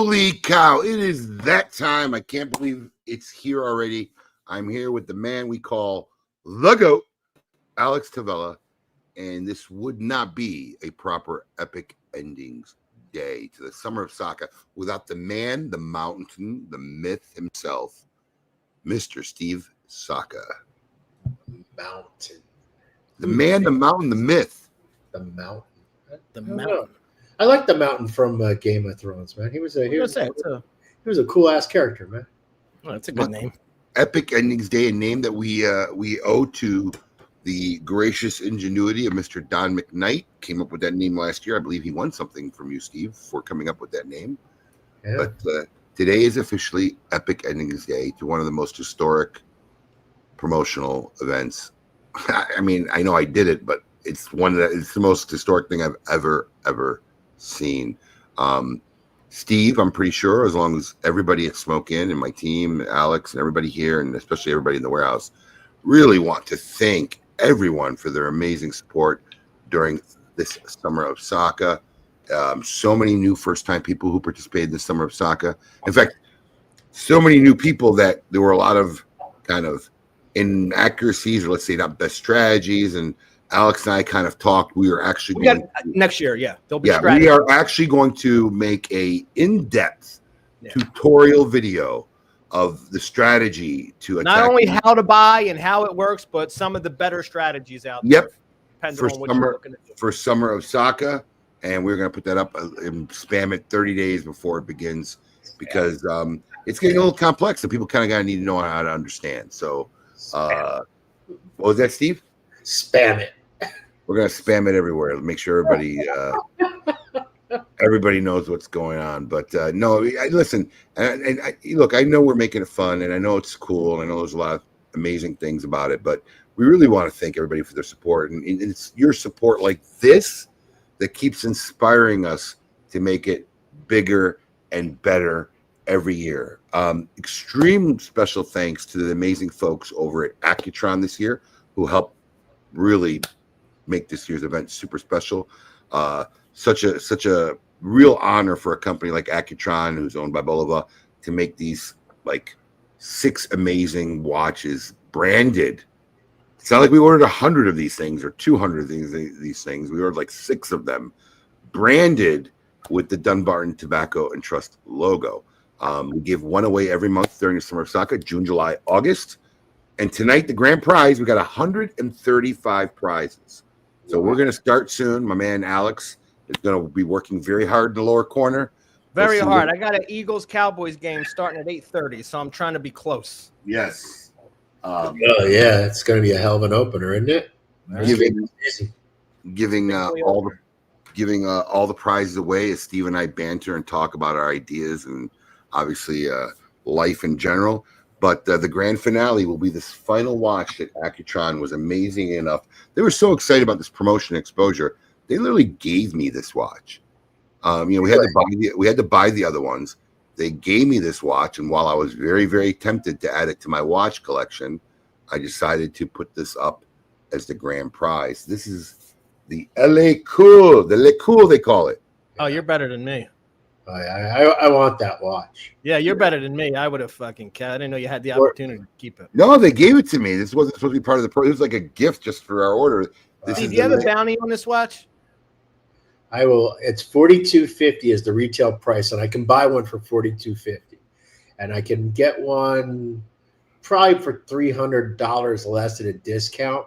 Holy cow, it is that time. I can't believe it's here already. I'm here with the man we call the GOAT, Alex Tavella, and this would not be a proper epic endings day to the Summer of Saka without the man, the mountain, the myth himself, Mr. Steve Saka. Mountain. The man, the mountain, the myth. The mountain. The mountain. I like the mountain from Game of Thrones, man. He was a cool ass character, man. Oh, that's a good name. Epic Endings Day, a name that we owe to the gracious ingenuity of Mr. Don McKnight. Came up with that name last year. I believe he won something from you, Steve, for coming up with that name. Yeah. But today is officially Epic Endings Day to one of the most historic promotional events. I mean, I know I did it, but it's the most historic thing I've ever seen. Steve, I'm pretty sure, as long as everybody at Smoke Inn and my team, Alex and everybody here, and especially everybody in the warehouse, really want to thank everyone for their amazing support during this Summer of Saka. So many new first-time people who participated in the Summer of Saka. In fact, so many new people that there were a lot of kind of inaccuracies, or let's say not best strategies, and Alex and I kind of talked. We are actually next year, there'll be we are actually going to make a in-depth tutorial video of the strategy to attack. Not only how to buy and how it works, but some of the better strategies out there. Yep. For Summer of Saka, and we're going to put that up and spam it 30 days before it begins, because it's getting a little complex, and people kind of got to need to know how to understand. So, what was that, Steve? Spam it. We're gonna spam it everywhere. Make sure everybody knows what's going on. But no, listen. And look, I know we're making it fun, and I know it's cool, and I know there's a lot of amazing things about it. But we really want to thank everybody for their support, and it's your support like this that keeps inspiring us to make it bigger and better every year. Extreme special thanks to the amazing folks over at Accutron this year who helped really make this year's event super special. Such a real honor for a company like Accutron, who's owned by Bolova, to make these like 6 amazing watches branded. It's not like we ordered 100 of these things or 200 of these things. We ordered like 6 of them branded with the Dunbarton Tobacco and Trust logo. We give one away every month during the Summer of Saka, June, July, August. And tonight, the grand prize, we got 135 prizes. So we're going to start soon. My man Alex is going to be working very hard in the lower corner. Very hard. I got an Eagles-Cowboys game starting at 8:30, so I'm trying to be close. Yes. It's going to be a hell of an opener, isn't it? Giving all the prizes away as Steve and I banter and talk about our ideas and obviously life in general. But the grand finale will be this final watch that Accutron was amazing enough. They were so excited about this promotion exposure. They literally gave me this watch. We had to buy the other ones. They gave me this watch, and while I was very, very tempted to add it to my watch collection, I decided to put this up as the grand prize. This is the LA Cool, they call it. Oh, you're better than me. I want that watch. Yeah, you're better than me. I would have fucking I didn't know you had the opportunity to keep it. No, they gave it to me. This wasn't supposed to be part of the it was like a gift just for our order. Do you have a bounty on this watch? I will. It's $42.50 is the retail price, and I can buy one for $42.50, and I can get one probably for $300 less at a discount.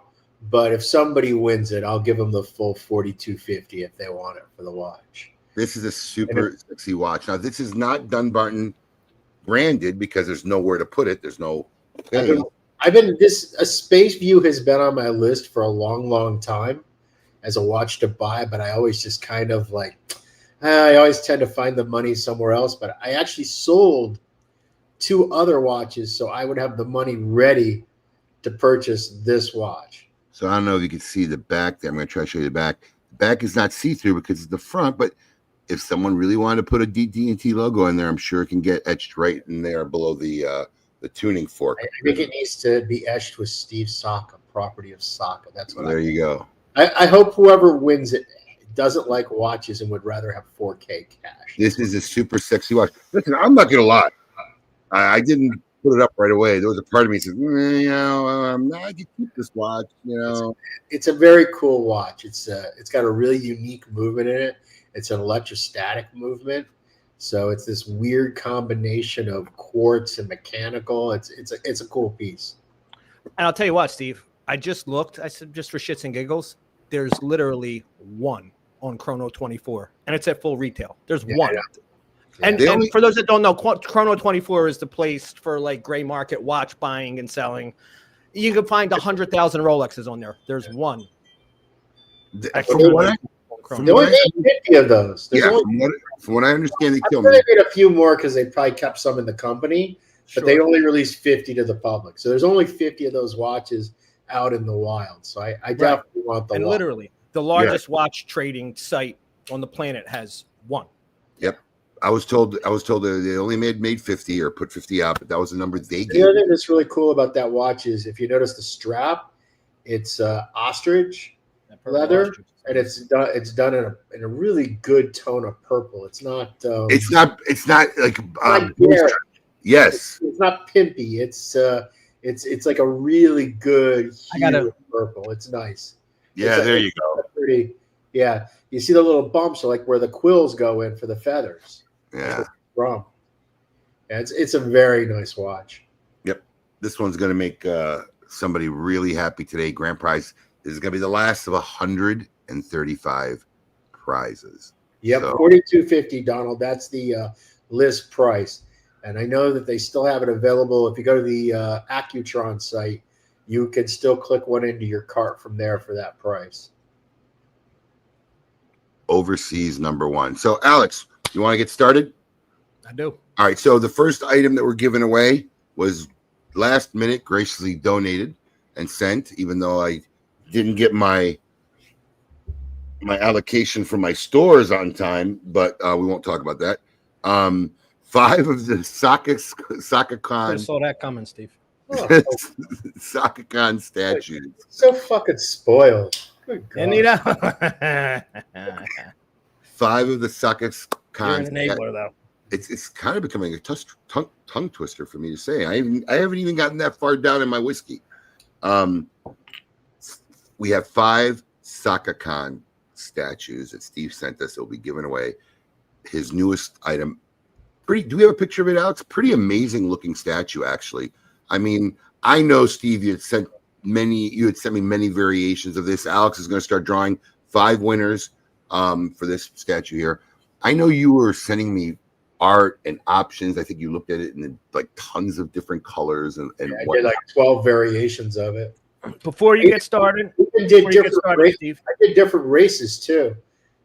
But if somebody wins it, I'll give them the full $42.50 if they want it for the watch. This is a super sexy watch. Now, this is not Dunbarton branded because there's nowhere to put it. There's no thing. A Space View has been on my list for a long, long time as a watch to buy, but I always just kind of like, I always tend to find the money somewhere else. But I actually sold 2 other watches, so I would have the money ready to purchase this watch. So I don't know if you can see the back there. I'm going to try to show you the back. The back is not see-through because it's the front, but if someone really wanted to put a DD&T logo in there, I'm sure it can get etched right in there below the tuning fork. I think it needs to be etched with Steve Saka, property of Saka. That's what. There you go. I hope whoever wins it doesn't like watches and would rather have 4K cash. This is a super sexy watch. Listen, I'm not gonna lie. I didn't put it up right away. There was a part of me that said, I could keep this watch. It's a very cool watch. It's got a really unique movement in it. It's an electrostatic movement, so it's this weird combination of quartz and mechanical. It's a cool piece. And I'll tell you what, Steve. I just looked. I said, just for shits and giggles, there's literally one on Chrono 24, and it's at full retail. There's one. And for those that don't know, Chrono 24 is the place for like gray market watch buying and selling. You can find 100,000 Rolexes on there. There's one. They only made 50 of those. From what I understand, they made a few more because they probably kept some in the company, but they only released 50 to the public. So there's only 50 of those watches out in the wild. So I definitely want the one. And literally, the largest watch trading site on the planet has one. Yep. I was told they only made 50 or put 50 out, but that was the number they gave. The other thing that's really cool about that watch is if you notice the strap, it's ostrich leather, and it's done in a really good tone of purple. It's not like yes. It's not pimpy. It's like a really good purple. It's nice. There you go. Pretty. Yeah, you see the little bumps are like where the quills go in for the feathers. Yeah. From. Yeah, it's a very nice watch. Yep. This one's going to make somebody really happy today. Grand prize is going to be the last of 135 prizes. Yep, so. $42.50, Donald. That's the list price. And I know that they still have it available. If you go to the Accutron site, you can still click one into your cart from there for that price. Overseas #1. So, Alex, you want to get started? I do. All right. So the first item that we're giving away was last minute graciously donated and sent, even though I didn't get my allocation from my stores on time, but we won't talk about that. 5 of the SakaCon. I saw that coming, Steve. SakaCon statues. So fucking spoiled. Good God. And you know, 5 of the SakaCon. You're an enabler, though. It's kind of becoming a tongue twister for me to say. I haven't even gotten that far down in my whiskey. We have 5 SakaCon statues that Steve sent us. It'll be given away. His newest item. Do we have a picture of it, Alex? Pretty amazing looking statue, actually. I mean, I know, Steve, you had sent me many variations of this. Alex is going to start drawing 5 winners for this statue here. I know you were sending me art and options. I think you looked at it in like tons of different colors and I did like 12 variations of it. Before you get started, I did different races too.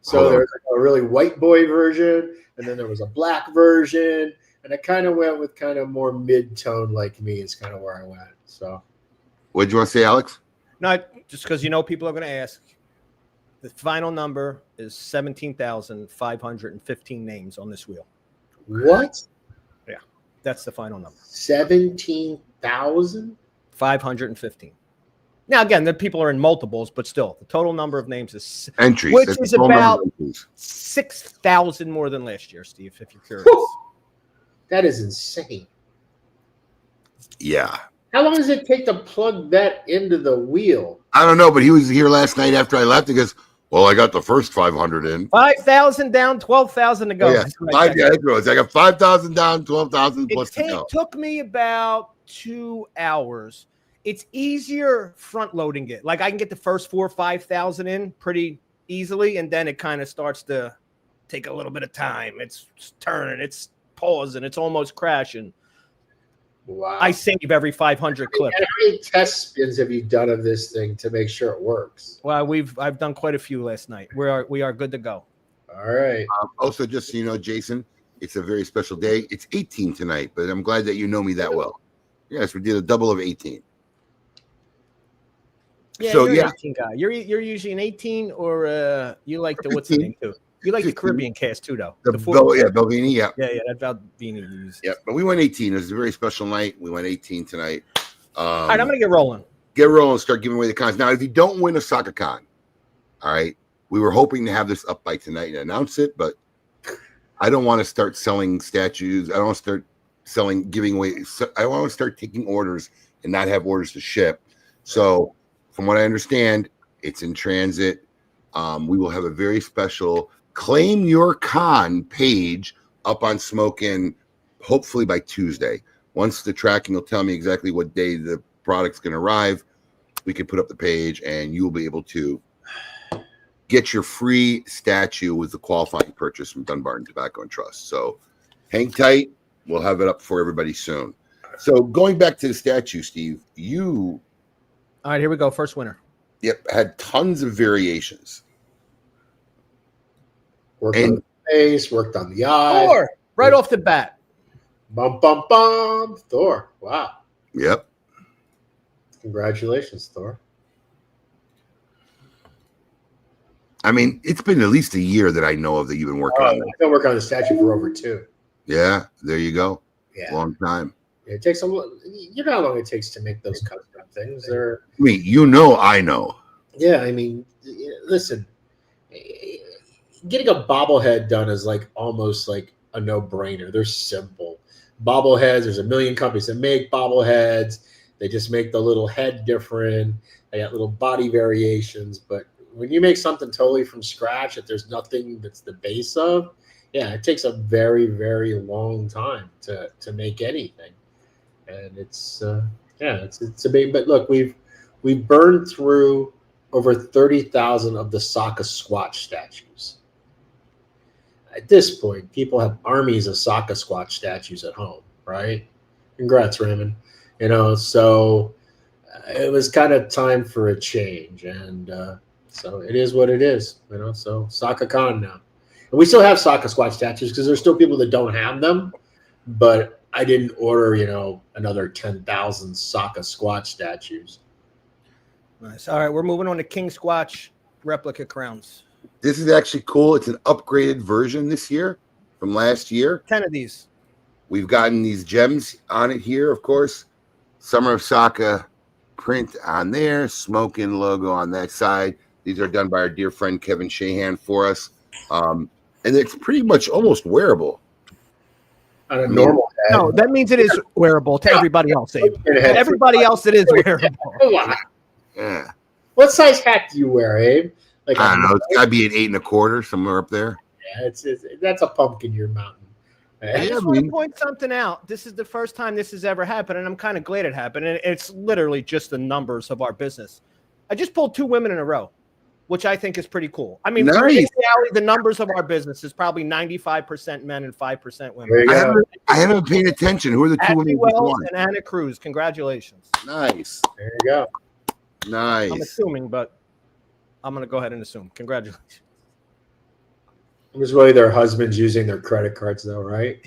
So there's like a really white boy version, and then there was a black version, and I kind of went with kind of more mid-tone like me is kind of where I went. So, what did you want to say, Alex? No, just because people are going to ask. The final number is 17,515 names on this wheel. What? Yeah, that's the final number. 17,000? 515. Now, again, the people are in multiples, but still, the total number of names is entries, which is about 6,000 more than last year, Steve, if you're curious. That is insane. Yeah. How long does it take to plug that into the wheel? I don't know, but he was here last night after I left. He goes, well, I got the first 500 in. 5,000 down, 12,000 to go. Yeah, I got 5,000 down, 12,000 plus to go. It took me about 2 hours. It's easier front loading it. Like I can get the first 4,000 or 5,000 in pretty easily, and then it kind of starts to take a little bit of time. It's turning, it's pausing, it's almost crashing. Wow! I save every 500 clip. How many test spins have you done of this thing to make sure it works? Well, I've done quite a few last night. We are good to go. All right. Also, just so you know, Jason, it's a very special day. It's 18 tonight, but I'm glad that you know me that well. Yes, we did a double of 18. Yeah, so, you're an 18 guy. You're usually an 18, or you like the 15. What's the name too? You like 15. The Caribbean cast too, though. Belvini, yeah. Yeah, that Belvini used. Yeah, but we went 18. It was a very special night. We went 18 tonight. All right, I'm gonna get rolling. Get rolling. Start giving away the cons. Now, if you don't win a SakaCon, all right, We were hoping to have this up by tonight and announce it, but I don't want to start selling statues. I don't want to start giving away. I want to start taking orders and not have orders to ship. So, from what I understand, it's in transit. We will have a very special Claim Your Con page up on Smokin', hopefully by Tuesday. Once the tracking will tell me exactly what day the product's going to arrive, we can put up the page and you'll be able to get your free statue with the qualifying purchase from Dunbar and Tobacco and Trust. So hang tight. We'll have it up for everybody soon. So going back to the statue, Steve, you... All right, here we go. First winner. Yep, had tons of variations. Worked on the face, worked on the eyes. Thor, right off the bat. Bum, bum, bum. Thor. Wow. Yep. Congratulations, Thor. I mean, it's been at least a year that I know of that you've been working on that. I've been working on the statue for over 2. Yeah, there you go. Yeah. Long time. It takes you know how long it takes to make those custom things. I mean, I know. Yeah, I mean, listen, getting a bobblehead done is like almost like a no-brainer. They're simple. Bobbleheads, there's a million companies that make bobbleheads. They just make the little head different. They got little body variations. But when you make something totally from scratch that there's nothing that's the base of, yeah, it takes a very, very long time to make anything. And it's a big, but look, we've burned through over 30,000 of the Saka Squatch statues. At this point, people have armies of Saka Squatch statues at home, right? Congrats, Raymond. So it was kind of time for a change, and so it is what it is. So Saka Con now, and we still have Saka Squatch statues because there's still people that don't have them, but I didn't order, another 10,000 Saka Squatch statues. Nice. All right, we're moving on to King Squatch replica crowns. This is actually cool. It's an upgraded version this year from last year. 10 of these. We've gotten these gems on it here, of course. Summer of Saka print on there, Smokin' logo on that side. These are done by our dear friend Kevin Shahan for us. And it's pretty much almost wearable. On a normal head. No, that means it is wearable to everybody else. To everybody else, it is wearable. Yeah. What size hat do you wear, Abe? Like I don't know. It's got to be an 8 1/4, somewhere up there. Yeah, that's a pumpkin you're mounting. I just want to point something out. This is the first time this has ever happened, and I'm kind of glad it happened. And it's literally just the numbers of our business. I just pulled 2 women in a row, which I think is pretty cool. I mean, nice. In reality, the numbers of our business is probably 95% men and 5% women. I haven't been paying attention. Who are the 2 women? Wells and Anna Cruz. Congratulations. Nice. There you go. Nice. I'm assuming, but I'm going to go ahead and assume. Congratulations. It was really their husbands using their credit cards, though, right?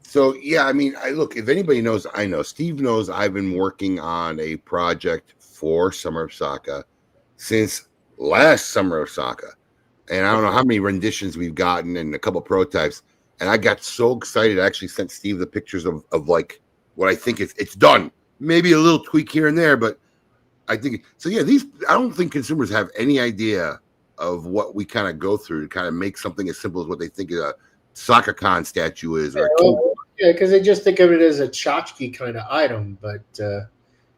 So, yeah, I mean, look, if anybody knows, I know. Steve knows I've been working on a project for Summer of Saka since last Summer of Saka. And I don't know how many renditions we've gotten and a couple prototypes. And I got so excited. I actually sent Steve the pictures of like what I think it's done. Maybe a little tweak here and there, but I think so. Yeah, I don't think consumers have any idea of what we kind of go through to kind of make something as simple as what they think a Saka Con statue is. Yeah, because they just think of it as a tchotchke kind of item, but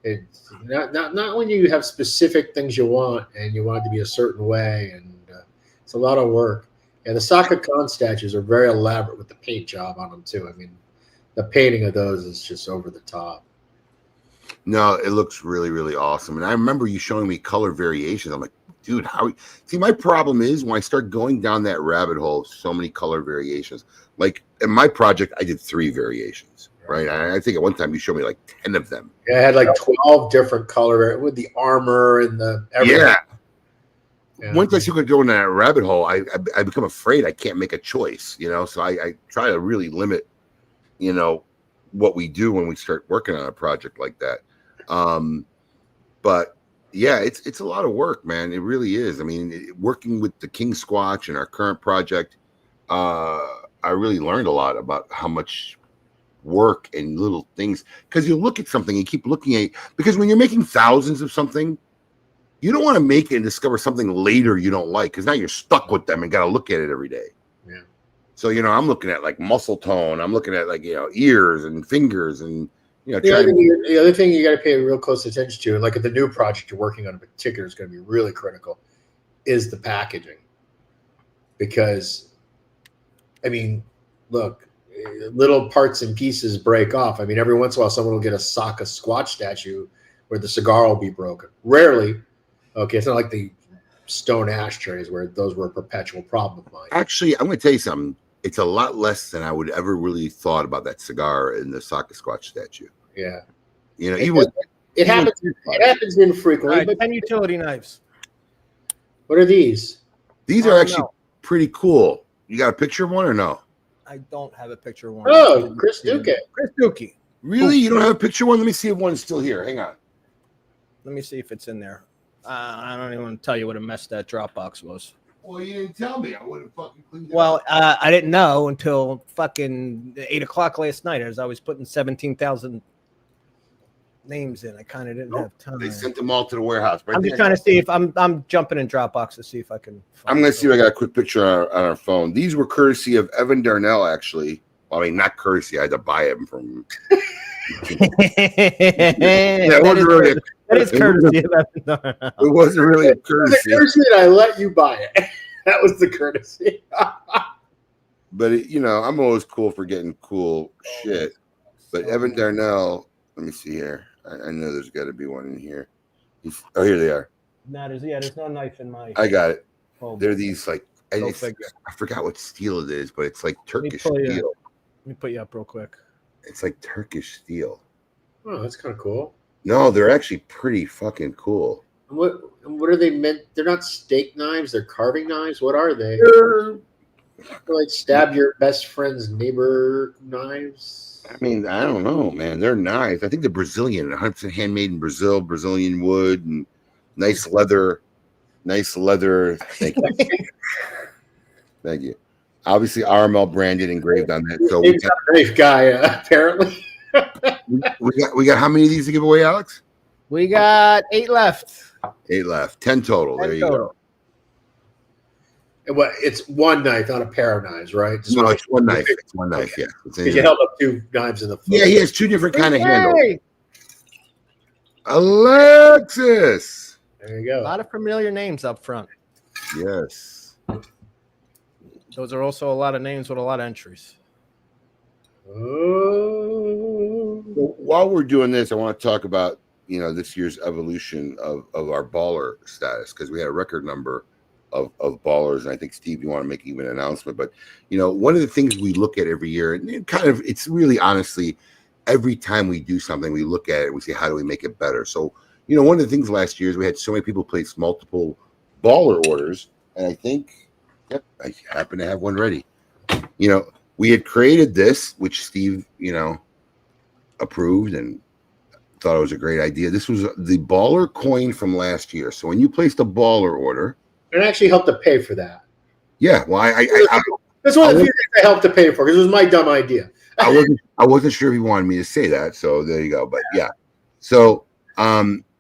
it's not when you have specific things you want and you want it to be a certain way, and it's a lot of work. Yeah, the Saka Con statues are very elaborate with the paint job on them too. I mean, the painting of those is just over the top. No, it looks really, really awesome. And I remember you showing me color variations. I'm like, dude, see, my problem is when I start going down that rabbit hole, so many color variations. Like in my project, I did 3 variations, right? I think at one time you showed me like 10 of them. Yeah, I had like 12 different color with the armor and the everything. Yeah. Once I start going down that rabbit hole, I become afraid I can't make a choice, So I try to really limit, what we do when we start working on a project like that. But yeah, it's a lot of work, man. It really is. I mean, working with the King Squatch and our current project, I really learned a lot about how much work and little things. Because you look at something, you keep looking at, because when you're making thousands of something, You don't want to make it and discover something later you don't like, because now you're stuck with them and got to look at it every day. Yeah. So, I'm looking at like muscle tone. I'm looking at like, ears and fingers and, The other thing you got to pay real close attention to, and like the new project you're working on in particular is going to be really critical, is the packaging. Because, I mean, look, little parts and pieces break off. I mean, every once in a while someone will get a Saka Squatch statue where the cigar will be broken. Rarely. Okay, it's not like the stone ashtrays where those were a perpetual problem of mine. Actually, I'm going to tell you something. It's a lot less than I would ever really thought about that cigar in the Saka Squatch statue. Yeah. It happens infrequently. Right, 10 utility knives. What are these? These are actually pretty cool. You got a picture of one or no? I don't have a picture of one. Oh, Chris Duque. Chris Duque. Really? You don't have a picture of one? Let me see if one's still here. Hang on. Let me see if it's in there. I don't even want to tell you what a mess that Dropbox was. Well, you didn't tell me. I would have fucking cleaned it up. I didn't know until fucking 8 o'clock last night as I was putting 17,000 names in. I kind of didn't have time. They sent them all to the warehouse. I'm just trying to see if I'm jumping in Dropbox to see if I can. I'm going to see if I got a quick picture on our phone. These were courtesy of Evan Darnell, actually. Well, I mean, not courtesy. I had to buy them from. That is courtesy of Evan Darnell. It wasn't really a courtesy. It was a courtesy that I let you buy it. That was the courtesy. But I'm always cool for getting cool shit. But Evan Darnell, let me see here. I know there's got to be one in here. Here they are. There's no knife in my. I got it. Oh, they're these like I forgot what steel it is, but it's like Turkish steel. Let me put you up real quick. It's like Turkish steel. Oh, that's kind of cool. No, they're actually pretty fucking cool. What are they meant? They're not steak knives. They're carving knives. What are they? They're like stab your best friend's neighbor knives. I mean, I don't know, man. They're knives. I think they're Brazilian, 100% handmade in Brazil, Brazilian wood, and nice leather. Nice leather. Thank you. Thank you. Obviously, RML branded, engraved on that. So he's a knife guy, apparently. we got how many of these to give away, Alex? We got 8 left. 8 left. 10 total. 10 there you total. go. And it's one knife, not a pair of knives, right? No, it's one knife. It's one knife, yeah. Because you held up 2 knives in the foot. Yeah, he has 2 different kind of handles. Alexis. There you go. A lot of familiar names up front. Yes. Those are also a lot of names with a lot of entries. Oh. So while we're doing this, I want to talk about this year's evolution of our baller status, because we had a record number of ballers, and I think Steve, you want to make even an announcement. But one of the things we look at every year, and it's really honestly every time we do something, we look at it, we say, how do we make it better? So one of the things last year is we had so many people place multiple baller orders, and I think, yep, I happen to have one ready. We had created this, which Steve, approved and thought it was a great idea. This was the baller coin from last year. So when you placed a baller order, it actually helped to pay for that. Yeah, well, that's one of the few things I helped to pay for, because it was my dumb idea. I wasn't sure if he wanted me to say that, so there you go. But yeah, so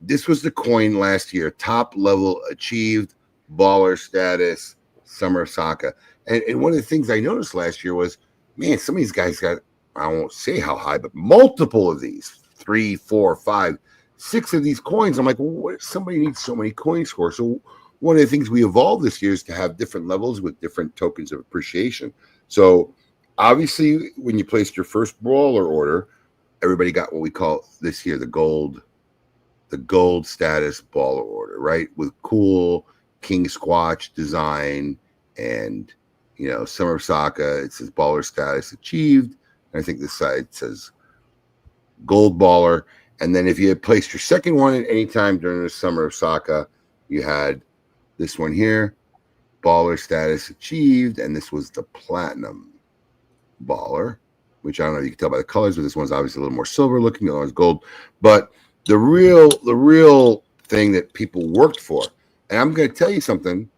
this was the coin last year, top level achieved, baller status, Summer of Saka. And one of the things I noticed last year was, man, some of these guys got, I won't say how high, but multiple of these, 3, 4, 5, 6 of these coins. I'm like, well, what, somebody needs so many coins for? So one of the things we evolved this year is to have different levels with different tokens of appreciation. So obviously, when you placed your first brawler order, everybody got what we call this year the gold status baller order, right? With cool King Squatch design and Summer of Saka. It says baller status achieved. And I think this side says gold baller. And then if you had placed your second one at any time during the Summer of Saka, you had this one here, baller status achieved, and this was the platinum baller, which I don't know if you can tell by the colors, but this one's obviously a little more silver looking, the other one's gold. But the real thing that people worked for, and I'm going to tell you something,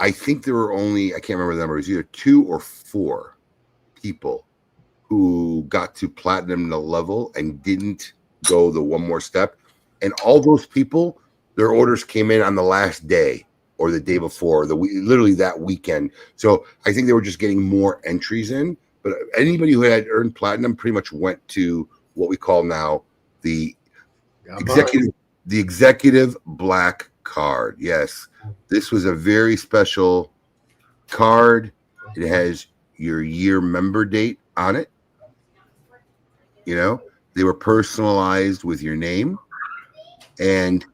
I think there were only, I can't remember the number, it was either 2 or 4 people who got to platinum level and didn't go the one more step. and all those people, their orders came in on the last day or the day before, literally that weekend. So I think they were just getting more entries in. But anybody who had earned platinum pretty much went to what we call now the executive black card. Yes, this was a very special card. It has your year member date on it. You know, they were personalized with your name, and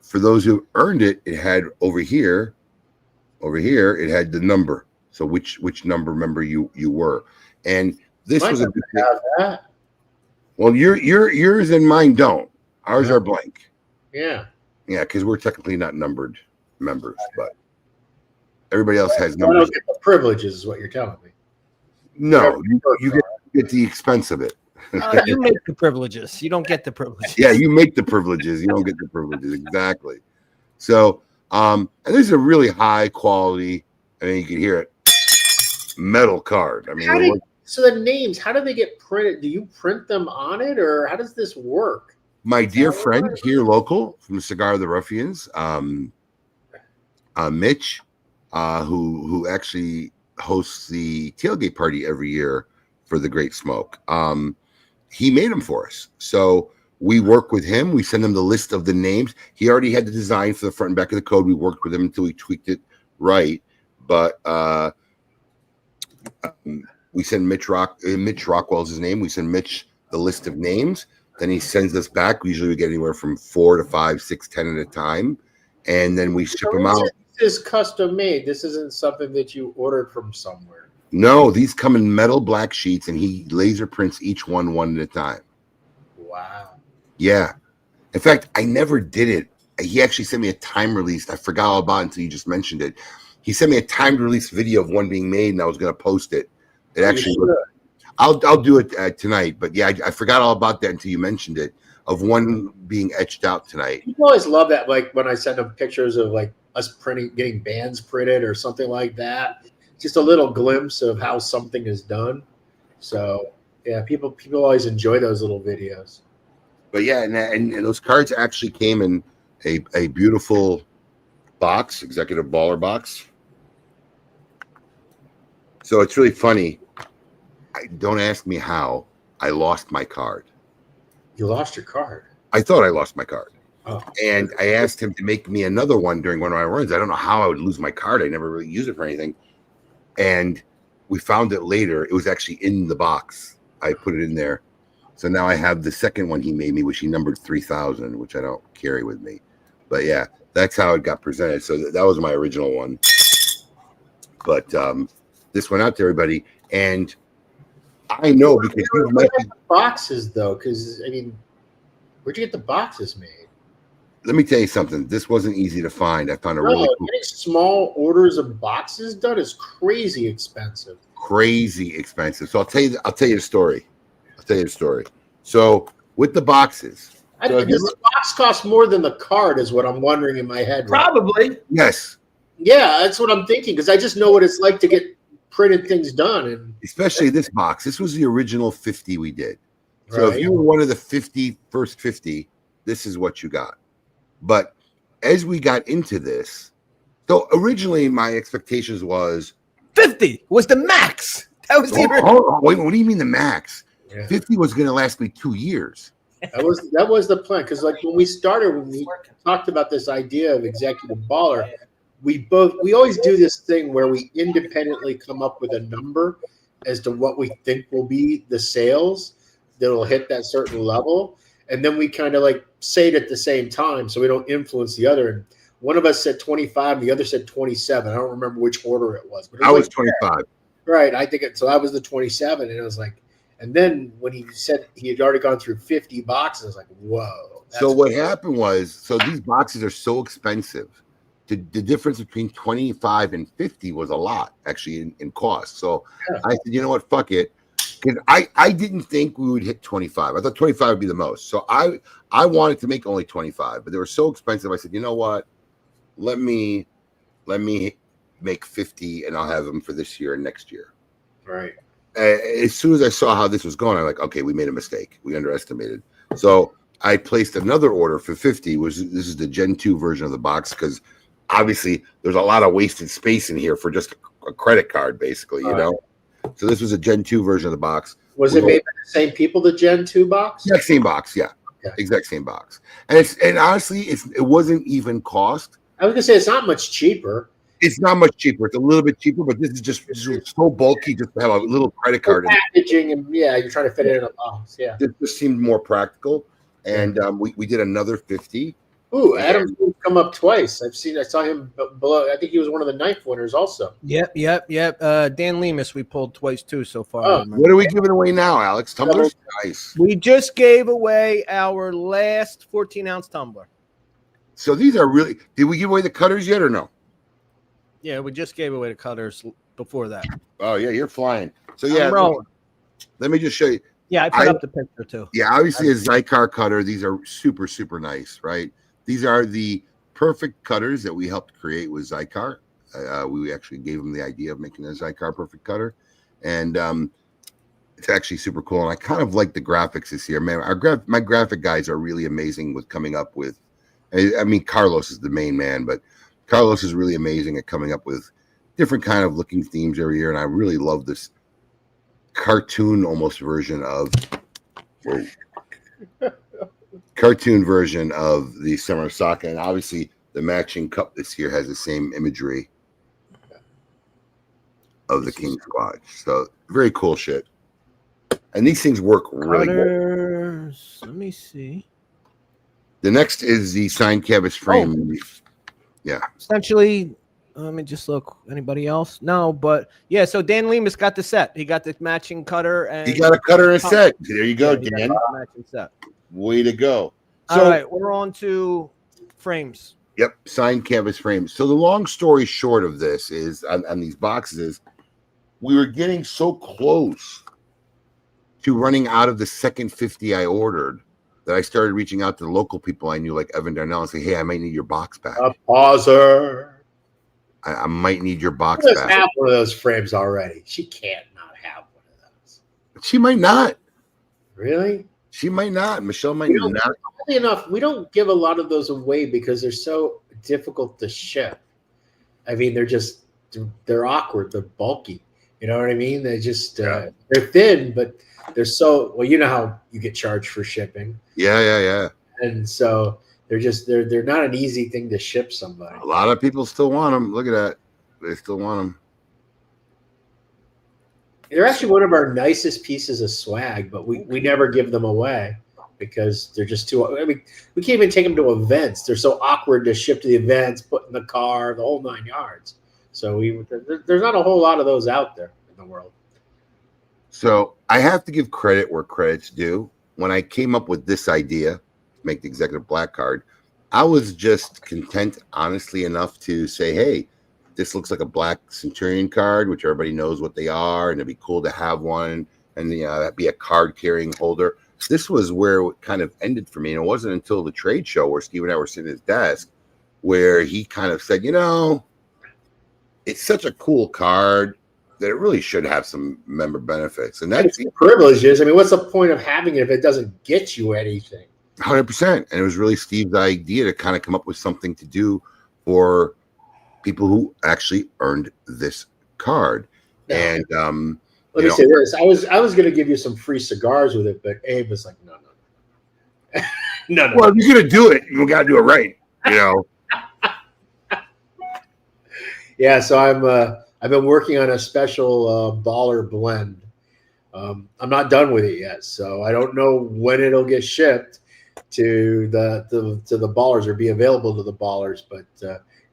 for those who earned it, it had over here, it had the number. So which number member you were, and this was a big thing. Well, yours and mine don't. Ours are blank. Yeah, because we're technically not numbered members, but everybody else has I numbers. don't get the privileges, is what you're telling me. No, you get the expense of it. You make the privileges. You don't get the privileges. Yeah, you make the privileges. You don't get the privileges. Exactly. So, and this is a really high quality, I mean, you can hear it, metal card. I mean, so the names, how do they get printed? Do you print them on it, or how does this work? My dear friend here local from Cigar of the Ruffians, Mitch, who actually hosts the tailgate party every year for the Great Smoke. He made them for us. So we work with him. We send him the list of the names. He already had the design for the front and back of the code. We worked with him until we tweaked it right. But we send Mitch Rockwell's his name. We send Mitch the list of names. Then he sends us back. Usually we get anywhere from 4 to 5, 6, 10 at a time. And then we ship them out. This is custom made. This isn't something that you ordered from somewhere. No, these come in metal black sheets, and he laser prints each one at a time. Wow. Yeah. In fact, I never did it. He actually sent me a time release. I forgot all about it until you just mentioned it. He sent me a timed release video of one being made, and I was going to post it. It actually, I'll do it tonight. But yeah, I forgot all about that until you mentioned it, of one being etched out tonight. People always love that, like when I send them pictures of like us getting bands printed or something like that. Just a little glimpse of how something is done. So yeah, people always enjoy those little videos. But yeah, and those cards actually came in a beautiful box, executive baller box. So it's really funny. Don't ask me how I lost my card. You lost your card? I thought I lost my card. Oh. And I asked him to make me another one during one of my runs. I don't know how I would lose my card. I never really used it for anything. And we found it later. It was actually in the box. I put it in there. So now I have the second one he made me, which he numbered 3,000, which I don't carry with me. But yeah, that's how it got presented. So that was my original one. But this went out to everybody. And I know because you met the boxes, though, because, I mean, where'd you get the boxes made? Let me tell you something. This wasn't easy to find. I found a really cool. Getting small orders of boxes done is crazy expensive. Crazy expensive. So I'll tell you the story. So with the boxes, this box costs more than the card, is what I'm wondering in my head. Probably. Right? Yes. Yeah, that's what I'm thinking, because I just know what it's like to get printed things done, and especially this box. This was the original 50 we did. So if you were one of the first 50, this is what you got. But as we got into this, so originally my expectations was 50 was the max. That was wait, what do you mean the max? Yeah. 50 was going to last me 2 years. That was the plan, because like when we talked about this idea of executive baller, we always do this thing where we independently come up with a number as to what we think will be the sales that'll hit that certain level. And then we kind of like say it at the same time so we don't influence the other. And one of us said 25, and the other said 27. I don't remember which order it was. But I was 25. Right. I think so I was the 27. And it was like, and then when he said he had already gone through 50 boxes, I was like, whoa. So what happened was, these boxes are so expensive. The difference between 25 and 50 was a lot, actually, in cost. So I said, you know what, fuck it. Because I didn't think we would hit 25. I thought 25 would be the most. So I wanted to make only 25, but they were so expensive. I said, you know what? Let me make 50, and I'll have them for this year and next year. Right. As soon as I saw how this was going, I'm like, okay, we made a mistake. We underestimated. So I placed another order for 50. This is the Gen 2 version of the box because obviously there's a lot of wasted space in here for just a credit card, basically, you know. So this was a Gen 2 version of the box. Was it made by the same people, the Gen 2 box? Exact same box, yeah. Okay. Exact same box. And honestly, it wasn't even cost. I was gonna say it's not much cheaper. It's not much cheaper. It's a little bit cheaper, but this is just so bulky just to have a little credit card. Packaging and you're trying to fit it in a box. Yeah. This just seemed more practical. And we did another 50. Ooh, Adam's come up twice. I saw him below. I think he was one of the ninth winners also. Yep. Dan Lemus, we pulled twice too so far. Oh, what are we giving away now, Alex? Tumblers? Nice. We just gave away our last 14-ounce tumbler. So these are really. Did we give away the cutters yet or no? Yeah, we just gave away the cutters before that. Oh yeah, you're flying. So yeah, let me just show you. Yeah, I put up the picture too. Yeah, obviously a Zycar cutter. These are super, super nice, right? These are the perfect cutters that we helped create with Zycar. We actually gave them the idea of making a Zycar perfect cutter, and it's actually super cool. And I kind of like the graphics this year, man. My graphic guys are really amazing with coming up with. I mean, Carlos is the main man, but Carlos is really amazing at coming up with different kind of looking themes every year, and I really love this cartoon almost version of the Summer of Saka, and obviously the matching cup this year has the same imagery of the King's Watch. So very cool shit, and these things work really well. Let me see. The next is the signed canvas frame. Yeah. Essentially, let me just look. Anybody else? No, but yeah. So Dan Lemus got the set. He got the matching cutter, and he got a cutter and a set. There you go, Dan. Matching set. Way to go. So, all right, we're on to frames. Yep, signed canvas frames. So the long story short of this is on these boxes is we were getting so close to running out of the second 50 I ordered that I started reaching out to the local people I knew, like Evan Darnell, and say, "Hey, I might need your box back. A pauser. I might need your box back." Have one of those frames already. She can't not have one of those. She might not. Really? She might not. Michelle might not. Oddly enough, we don't give a lot of those away because they're so difficult to ship. I mean, they're awkward. They're bulky. You know what I mean? They just they're thin, but they're so well. You know how you get charged for shipping. Yeah. And so they're not an easy thing to ship somebody. A lot of people still want them. Look at that. They still want them. They're actually one of our nicest pieces of swag, but we never give them away because they're just too. I mean, we can't even take them to events. They're so awkward to ship to the events, put in the car, the whole 9 yards. So there's not a whole lot of those out there in the world. So I have to give credit where credit's due. When I came up with this idea to make the executive black card, I was just content, honestly enough, to say, hey, this looks like a black Centurion card, which everybody knows what they are, and it'd be cool to have one, and that'd be a card carrying holder. This was where it kind of ended for me, and it wasn't until the trade show where Steve and I were sitting at his desk where he kind of said, it's such a cool card that it really should have some member benefits. And that's privileges. I mean, what's the point of having it if it doesn't get you anything? 100%. And it was really Steve's idea to kind of come up with something to do for people who actually earned this card. Yeah. And let me say this. I was going to give you some free cigars with it, but Abe was like, no. Well, if you're going to do it, you got to do it right, Yeah, so I've been working on a special baller blend. I'm not done with it yet, so I don't know when it'll get shipped to the ballers or be available to the ballers. But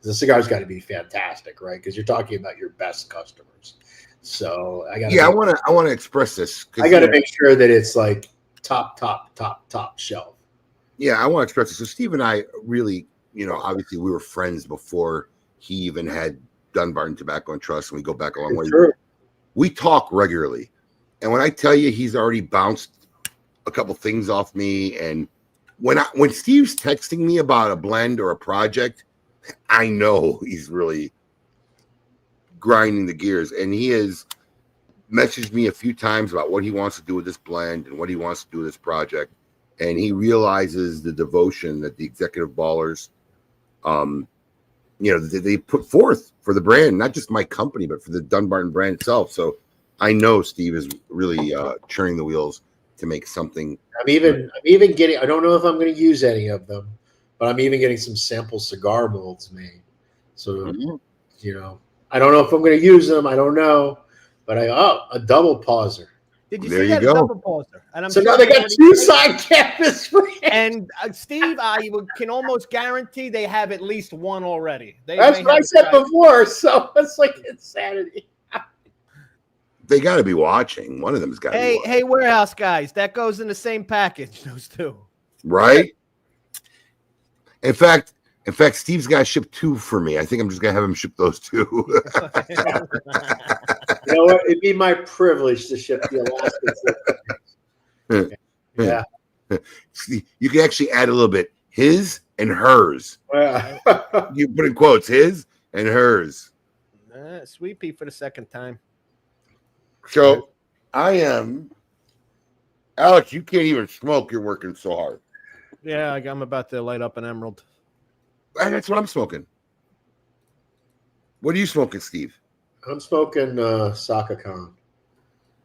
the cigar's got to be fantastic, right? Because you're talking about your best customers. So I got. Yeah, I want to express this. I got to make sure that it's like top shelf. Yeah, I want to express this. So Steve and I really, obviously we were friends before he even had Dunbarton Tobacco and Trust, and we go back a long way. Sure. We talk regularly, and when I tell you he's already bounced a couple things off me, and when Steve's texting me about a blend or a project, I know he's really grinding the gears, and he has messaged me a few times about what he wants to do with this blend and what he wants to do with this project, and he realizes the devotion that the executive ballers, they put forth for the brand, not just my company, but for the Dunbarton brand itself. So I know Steve is really churning the wheels to make something. I'm even getting. I don't know if I'm going to use any of them, but I'm even getting some sample cigar molds made. So I don't know if I'm going to use them. I don't know, but a double pauser. Did you see that double pauser? And so now they got 2 side canvas frames. And Steve, I can almost guarantee they have at least one already. That's what I said before. So it's like insanity. They got to be watching. One of them's got to be watching. Hey, warehouse guys, that goes in the same package. Those two, right? In fact, Steve's got to ship 2 for me. I think I'm just gonna have him ship those 2. You know what? It'd be my privilege to ship the Alaska. Yeah. You can actually add a little bit his and hers. You put in quotes his and hers. Sweet pea for the second time. So I am Alex. You can't even smoke. You're working so hard. Yeah, I'm about to light up an emerald. And that's what I'm smoking. What are you smoking, Steve? I'm smoking Saka Con.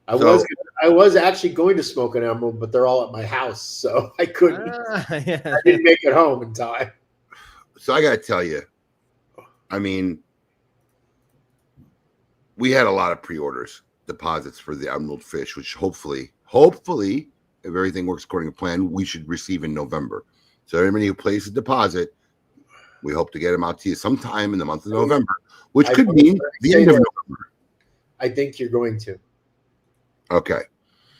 I was actually going to smoke an emerald, but they're all at my house, so I couldn't. Yeah. I didn't make it home in time. So I got to tell you, I mean, we had a lot of pre-orders, deposits for the emerald fish, which hopefully, if everything works according to plan, we should receive in November. So everybody who places a deposit, we hope to get them out to you sometime in the month of November, which could mean the end of November. I think you're going to. Okay.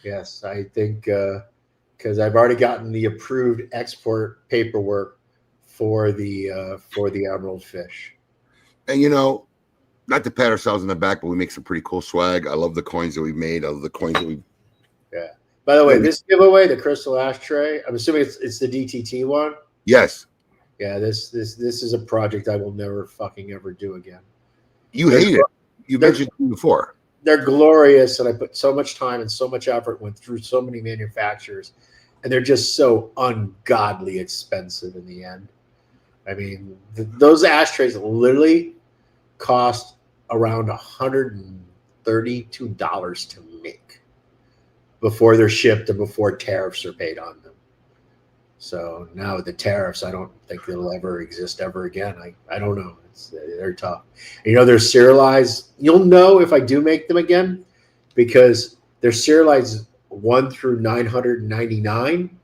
Yes, I think because I've already gotten the approved export paperwork for the emerald fish. And not to pat ourselves on the back, but we make some pretty cool swag. I love the coins that we've made. I love the coins that we've. Yeah. By the way, this giveaway, the crystal ashtray, I'm assuming it's the DTT one. Yes. Yeah. This is a project I will never fucking ever do again. You hate it. You mentioned it before. They're glorious, and I put so much time and so much effort, went through so many manufacturers, and they're just so ungodly expensive in the end. I mean, those ashtrays literally cost around $132 to make before they're shipped and before tariffs are paid on them. So now with the tariffs, I don't think they'll ever exist ever again. I don't know. They're tough. They're serialized. You'll know if I do make them again because they're serialized 1 through 999,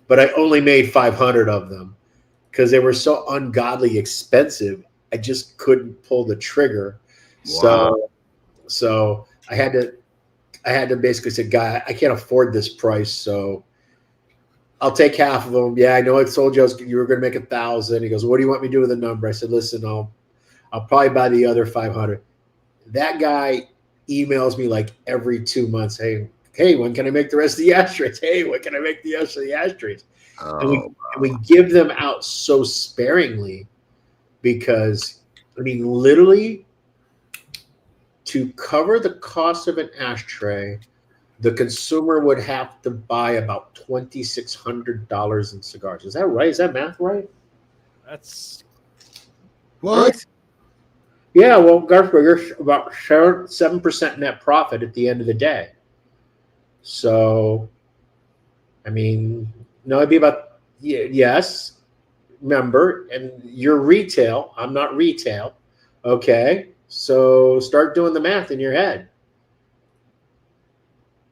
but I only made 500 of them because they were so ungodly expensive. I just couldn't pull the trigger. Wow. So I had to basically say, guy, I can't afford this price. So I'll take half of them. Yeah, I know I told you you were going to make 1,000. He goes, what do you want me to do with the number? I said, listen, I'll probably buy the other 500. That guy emails me like every 2 months. Hey, when can I make the rest of the ashtrays? Hey, when can I make the rest of the ashtrays? And we give them out so sparingly because, literally to cover the cost of an ashtray, the consumer would have to buy about $2,600 in cigars. Is that right? Is that math right? That's what? Yeah, well, Garthberger's about 7% net profit at the end of the day. So, it'd be about, yes, remember, and you're retail. I'm not retail. Okay, so start doing the math in your head.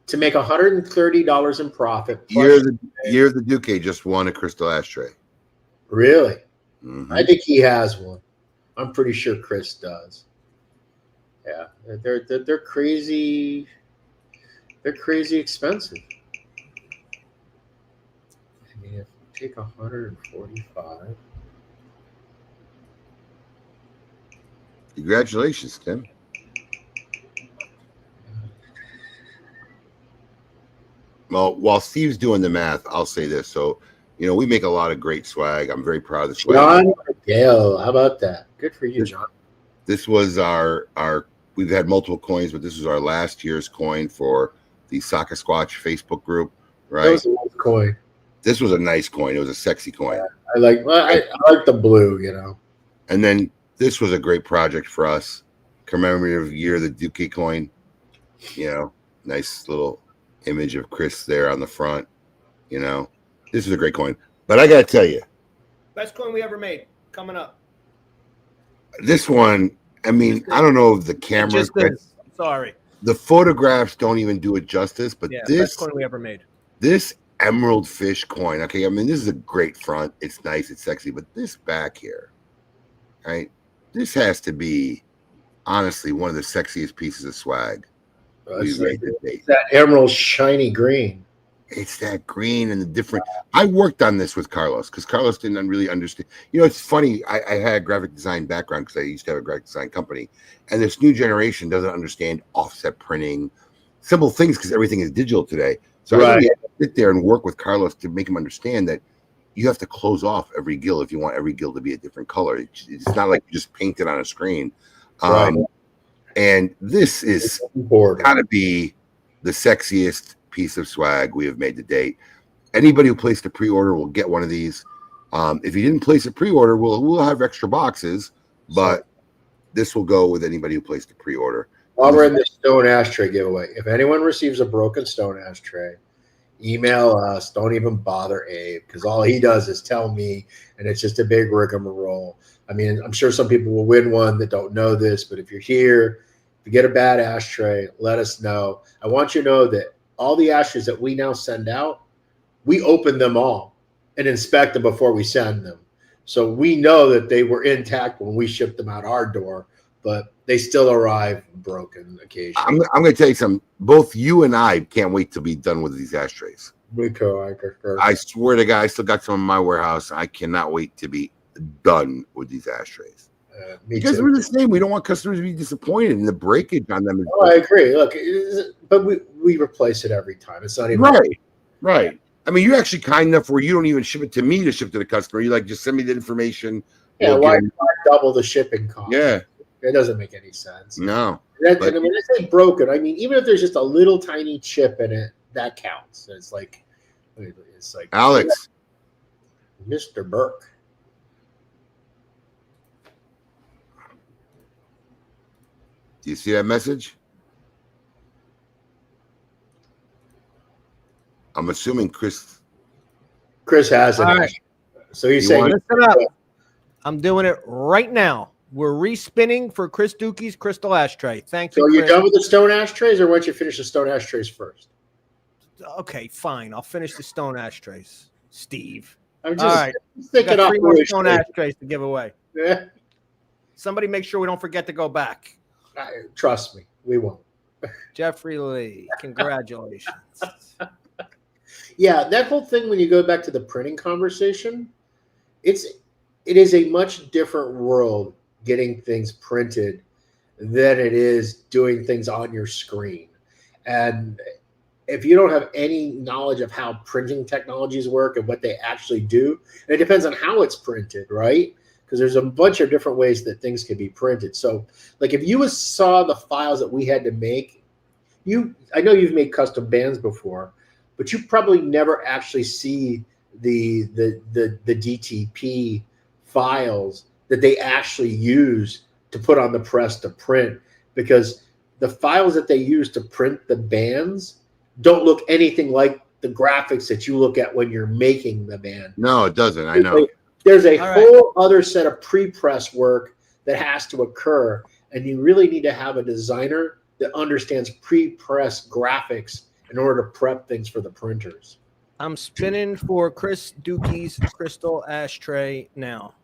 To make $130 in profit. Year the Duque just won a crystal ashtray. Really? Mm-hmm. I think he has one. I'm pretty sure Chris does. Yeah, they're crazy. They're crazy expensive. If you take 145. Congratulations, Tim. Well, while Steve's doing the math, I'll say this. So, we make a lot of great swag. I'm very proud of the swag. John Dale, how about that? Good for you, John. This was our we've had multiple coins, but this was our last year's coin for the Saka Squatch Facebook group, right? That was the last coin. This was a nice coin. It was a sexy coin. I like the blue, you know. And then this was a great project for us. Commemorative year of the Dookie coin. You know, nice little image of Chris there on the front. You know, this is a great coin. But I got to tell you, best coin we ever made coming up. This one, I mean, I don't know if the camera. Sorry. The photographs don't even do it justice, but this best coin we ever made. This emerald fish coin. Okay, I mean, this is a great front. It's nice, it's sexy, but this back here, right? This has to be honestly one of the sexiest pieces of swag we've made to date. That emerald shiny green. It's that green and the different. I worked on this with Carlos because Carlos didn't really understand. You know, it's funny. I had a graphic design background because I used to have a graphic design company, and this new generation doesn't understand offset printing, simple things because everything is digital today. So I really had to sit there and work with Carlos to make him understand that you have to close off every gill if you want every gill to be a different color. It's not like you just paint it on a screen. And this is got to be the sexiest piece of swag we have made to date. Anybody who placed a pre-order will get one of these. If you didn't place a pre-order, we'll have extra boxes, but this will go with anybody who placed a pre-order. While we're in the stone ashtray giveaway, if anyone receives a broken stone ashtray, email us. Don't even bother Abe because all he does is tell me, and it's just a big rigmarole. I mean, I'm sure some people will win one that don't know this, but if you're here, if you get a bad ashtray, let us know. I want you to know that all the ashtrays that we now send out, we open them all and inspect them before we send them. So we know that they were intact when we shipped them out our door, but they still arrive broken occasionally. I'm going to tell you something. Both you and I can't wait to be done with these ashtrays. I swear to God, I still got some in my warehouse. I cannot wait to be done with these ashtrays. Because we're the same. We don't want customers to be disappointed in the breakage on them. I agree. Look, but we replace it every time. It's not even right. I mean, you're actually kind enough where you don't even ship it to me to ship to the customer. You like just send me the information. Yeah, why double the shipping cost? Yeah, it doesn't make any sense. No. And when I say broken, I mean even if there's just a little tiny chip in it, that counts. It's like Alex, Mr. Burke. Do you see that message? I'm assuming Chris has it. Right. So he's saying, listen up. I'm doing it right now. We're respinning for Chris Dookie's crystal ashtray. Thank you. So you're done with the stone ashtrays, or why don't you finish the stone ashtrays first? Okay, fine. I'll finish the stone ashtrays, Steve. I'm just all right. thinking got 3 more stone ashtrays to give away. Yeah. Somebody make sure we don't forget to go back. Trust me, we won't. Jeffrey Lee, congratulations. Yeah, that whole thing when you go back to the printing conversation, it is a much different world getting things printed than it is doing things on your screen. And if you don't have any knowledge of how printing technologies work and what they actually do, and it depends on how it's printed, right? Because there's a bunch of different ways that things can be printed. So like if you saw the files that we had to make, I know you've made custom bands before, but you probably never actually see the DTP files that they actually use to put on the press to print, because the files that they use to print the bands don't look anything like the graphics that you look at when you're making the band. No, it doesn't. I know. There's a whole other set of pre-press work that has to occur, and you really need to have a designer that understands pre-press graphics in order to prep things for the printers. I'm spinning for Chris Dookie's crystal ashtray now.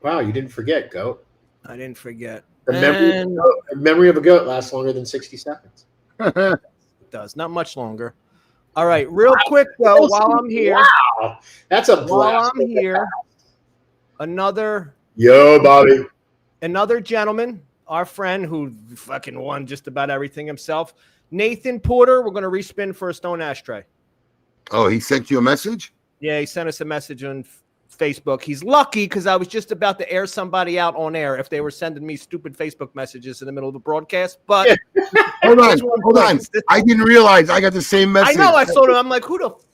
Wow, you didn't forget, Goat. I didn't forget. The memory of a goat lasts longer than 60 seconds. It does. Not much longer. All right, real quick, though, while I'm here. Wow, that's a blast. While I'm here, another gentleman, our friend who fucking won just about everything himself, Nathan Porter. We're going to respin for a stone ashtray. Oh, he sent you a message? Yeah, he sent us a message on Facebook. He's lucky because I was just about to air somebody out on air if they were sending me stupid Facebook messages in the middle of the broadcast. But hold on. I didn't realize I got the same message. I know. I saw it. I'm like,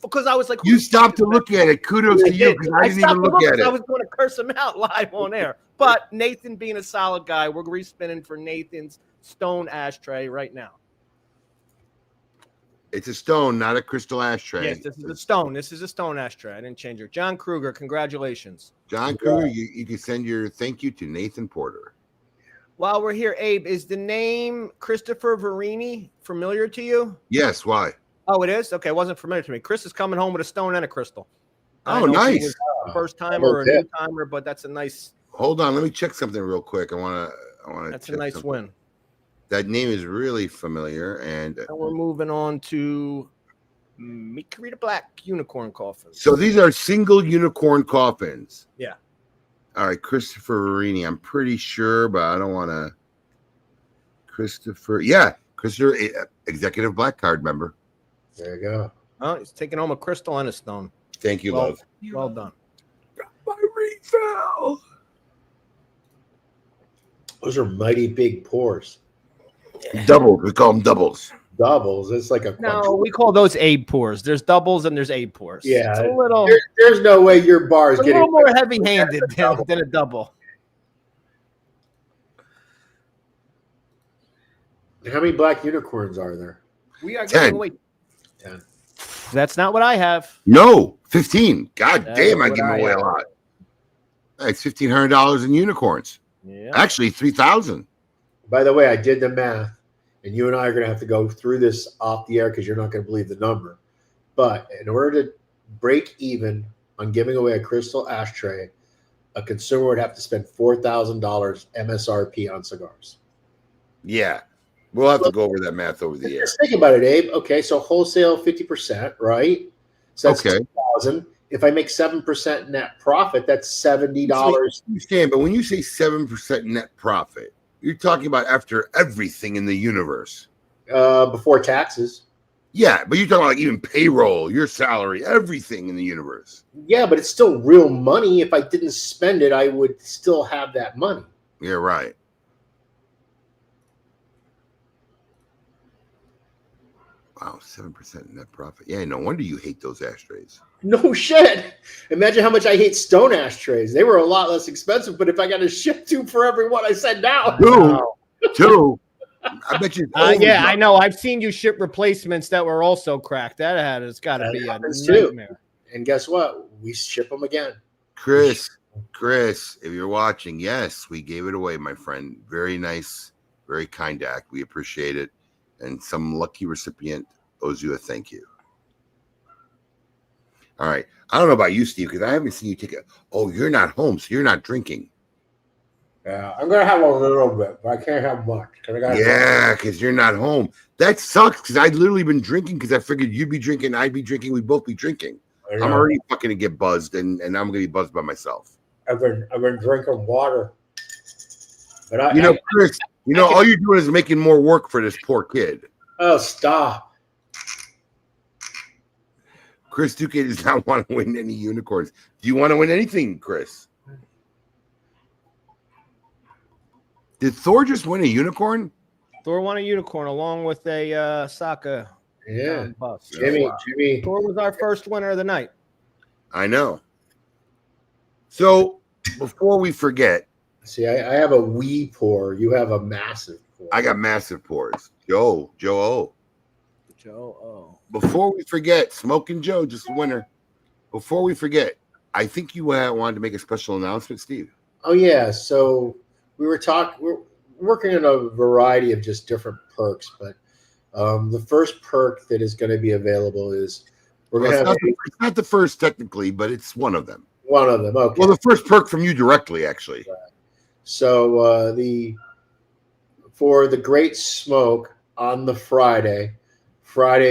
because I was like, you stopped to look at it. Kudos to you because I didn't even look at it. I was going to curse him out live on air. But Nathan being a solid guy, we're respinning for Nathan's stone ashtray right now. It's a stone, not a crystal ashtray. Yes, this is a stone. This is a stone ashtray. I didn't change it. John Kruger, congratulations. John Kruger, you can send your thank you to Nathan Porter. While we're here, Abe, is the name Christopher Verini familiar to you? Yes, why? Oh, it is? Okay, it wasn't familiar to me. Chris is coming home with a stone and a crystal. Oh, nice. First timer or a new timer, but that's a nice. Hold on, let me check something real quick. I want to. That's a nice win. That name is really familiar, and we're moving on to Mikarita Black unicorn coffins. So these are single unicorn coffins. Yeah. All right, Christopher Verini. I'm pretty sure, but I don't want to. Christopher, executive black card member. There you go. Oh, he's taking home a crystal and a stone. Thank you, love. Well done. My refill. Those are mighty big pours. Doubles. We call them doubles. Doubles. It's like a no. We call those Abe pours. There's doubles and there's Abe pours. Yeah, it's a little. There's no way your bar is getting a little more heavy-handed than a double. How many black unicorns are there? We are giving away 10. That's not what I have. No, 15. God damn, I give away a lot. It's $1,500 in unicorns. Yeah. Actually, 3,000. By the way, I did the math, and you and I are going to have to go through this off the air because you're not going to believe the number. But in order to break even on giving away a crystal ashtray, a consumer would have to spend $4,000 MSRP on cigars. Yeah. We'll have to go over that math over the air. Just think about it, Abe. Okay, so wholesale 50%, right? So that's $2,000. If I make 7% net profit, that's $70. I understand, but when you say 7% net profit, you're talking about after everything in the universe. Before taxes. Yeah, but you're talking about like even payroll, your salary, everything in the universe. Yeah, but it's still real money. If I didn't spend it, I would still have that money. Yeah, right. Wow, 7% net profit. Yeah, no wonder you hate those ashtrays. No shit. Imagine how much I hate stone ashtrays. They were a lot less expensive, but if I got to ship two for every one I said now. Two. I bet you. Yeah, I know. I've seen you ship replacements that were also cracked. It's got to be a nightmare. Too. And guess what? We ship them again. Chris, if you're watching, yes, we gave it away, my friend. Very nice, very kind act. We appreciate it. And some lucky recipient owes you a thank you. All right. I don't know about you, Steve, because I haven't seen you take it. Oh, you're not home, so you're not drinking. Yeah, I'm gonna have a little bit, but I can't have much. Because you're not home. That sucks. Because I'd literally been drinking because I figured you'd be drinking, I'd be drinking, we'd both be drinking. I'm already fucking to get buzzed, and I'm gonna be buzzed by myself. I've been drinking water, but Chris. All you're doing is making more work for this poor kid. Oh, stop. Chris Duque does not want to win any unicorns. Do you want to win anything, Chris? Did Thor just win a unicorn? Thor won a unicorn along with a Saka. Yeah. Bus. Jimmy. Thor was our first winner of the night. I know. So before we forget. See, I have a wee pour. You have a massive pour. I got massive pours. Joe O. Before we forget, Smoking Joe, just a winner. Before we forget, I think you wanted to make a special announcement, Steve. Oh, yeah. So we're working on a variety of just different perks, but the first perk that is going to be available is it's not the first technically, but it's one of them. One of them. Okay. Well, the first perk from you directly, actually. Right. So for the Great Smoke on the Friday,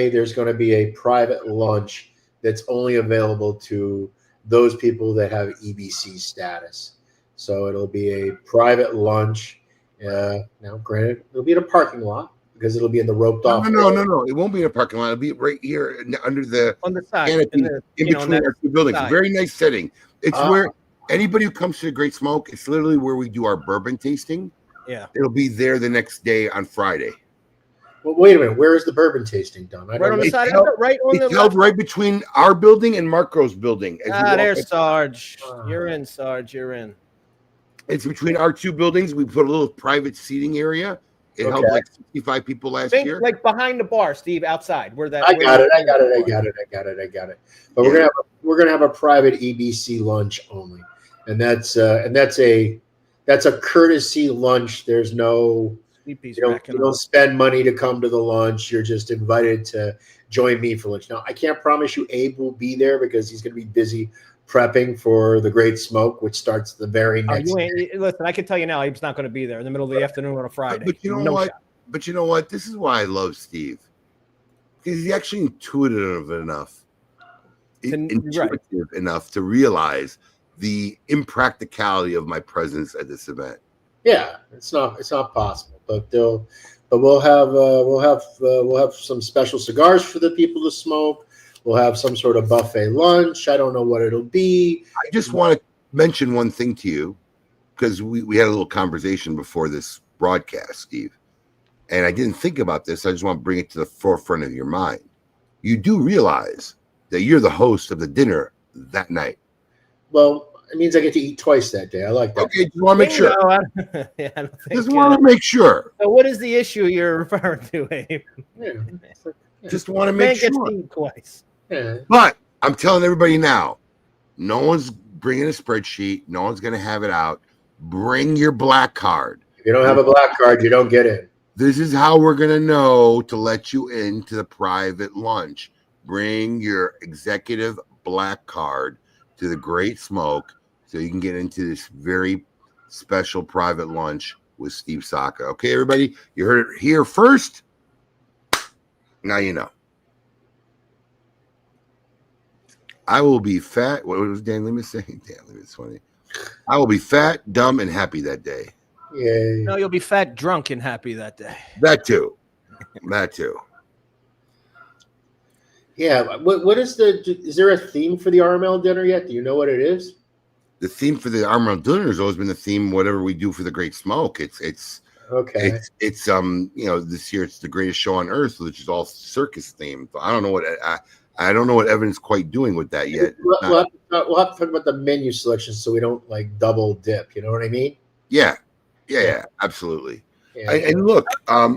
there's going to be a private lunch that's only available to those people that have EBC status. So it'll be a private lunch. Now, granted, it'll be in a parking lot because it'll be in the roped off. No. It won't be in a parking lot. It'll be right here under the on the side, canopy, in between our two buildings. Side. Very nice setting. It's where anybody who comes to the Great Smoke, it's literally where we do our bourbon tasting. Yeah. It'll be there the next day on Friday. Well, wait a minute. Where is the bourbon tasting done? Right on the It's side held, of it, right on the it's held left. right between our building and Marco's building. As you walk There's up. Sarge. You're in, Sarge. You're in. It's between our two buildings. We put a little private seating area. It held like 65 people last year. Like behind the bar, Steve, outside. Where that? I got it. But we're gonna have a private EBC lunch only, and that's a courtesy lunch. There's no you don't spend money to come to the lunch. You're just invited to join me for lunch. Now I can't promise you Abe will be there because he's gonna be busy prepping for the Great Smoke, which starts the very next day. Listen, I can tell you now, Abe's not going to be there in the middle of the afternoon on a Friday. But you know what? Shot. But you know what? This is why I love Steve. Because he's actually intuitive enough to realize the impracticality of my presence at this event. Yeah, it's not possible. But we'll have some special cigars for the people to smoke. We'll have some sort of buffet lunch. I don't know what it'll be. I just want to mention one thing to you because we had a little conversation before this broadcast, Steve. And I didn't think about this. I just want to bring it to the forefront of your mind. You do realize that you're the host of the dinner that night. Well, it means I get to eat twice that day. I like that. Okay, just want to make sure. Just want to make sure. So what is the issue you're referring to, Abe? Just want to make sure. Gets to eat twice. Yeah. But I'm telling everybody now, no one's bringing a spreadsheet. No one's going to have it out. Bring your black card. If you don't have a black card, you don't get in. This is how we're going to know to let you into the private lunch. Bring your executive black card to the Great Smoke so you can get into this very special private lunch with Steve Saka. Okay, everybody? You heard it here first. Now you know. I will be fat. What was Dan Loomis saying? Dan Loomis, funny. I will be fat, dumb, and happy that day. Yeah. No, you'll be fat, drunk, and happy that day. That too. That too. Yeah. What is is there a theme for the RML dinner yet? Do you know what it is? The theme for the RML dinner has always been the theme, whatever we do for the Great Smoke. It's okay. It's this year it's the greatest show on earth, which is all circus themed. I don't know what Evan's quite doing with that yet. We'll have to talk about the menu selection so we don't like double dip. You know what I mean? Yeah, absolutely. Yeah. And look, I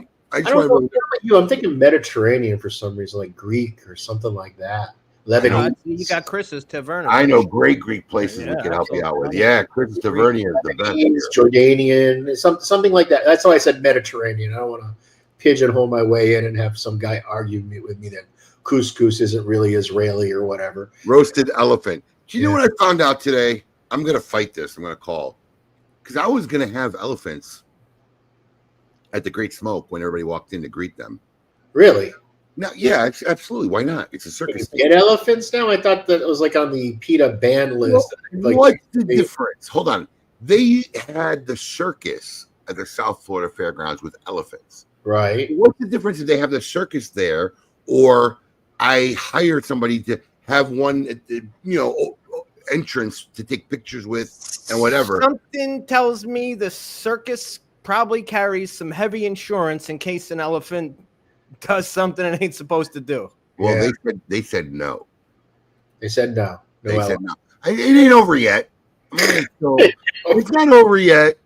don't know about you. I'm thinking Mediterranean for some reason, like Greek or something like that. Lebanese. You got Chris's Taverna. I know great Greek places we can help you out with. Yeah, Chris's Taverna is the best. Jordanian, something like that. That's why I said Mediterranean. I don't want to pigeonhole my way in and have some guy argue with me that couscous isn't really Israeli or whatever. Roasted elephant. Do you know what I found out today? I'm going to fight this. I'm going to call. Because I was going to have elephants at the Great Smoke when everybody walked in to greet them. Really? No, yeah, absolutely. Why not? It's a circus. Get elephants now? I thought that it was like on the PETA ban list. What's the difference? Hold on. They had the circus at the South Florida Fairgrounds with elephants. Right. What's the difference if they have the circus there or I hired somebody to have one at the, entrance to take pictures with and whatever? Something tells me the circus probably carries some heavy insurance in case an elephant does something it ain't supposed to do. Well, they said no. They said no. They said no. It ain't over yet. It's not over yet.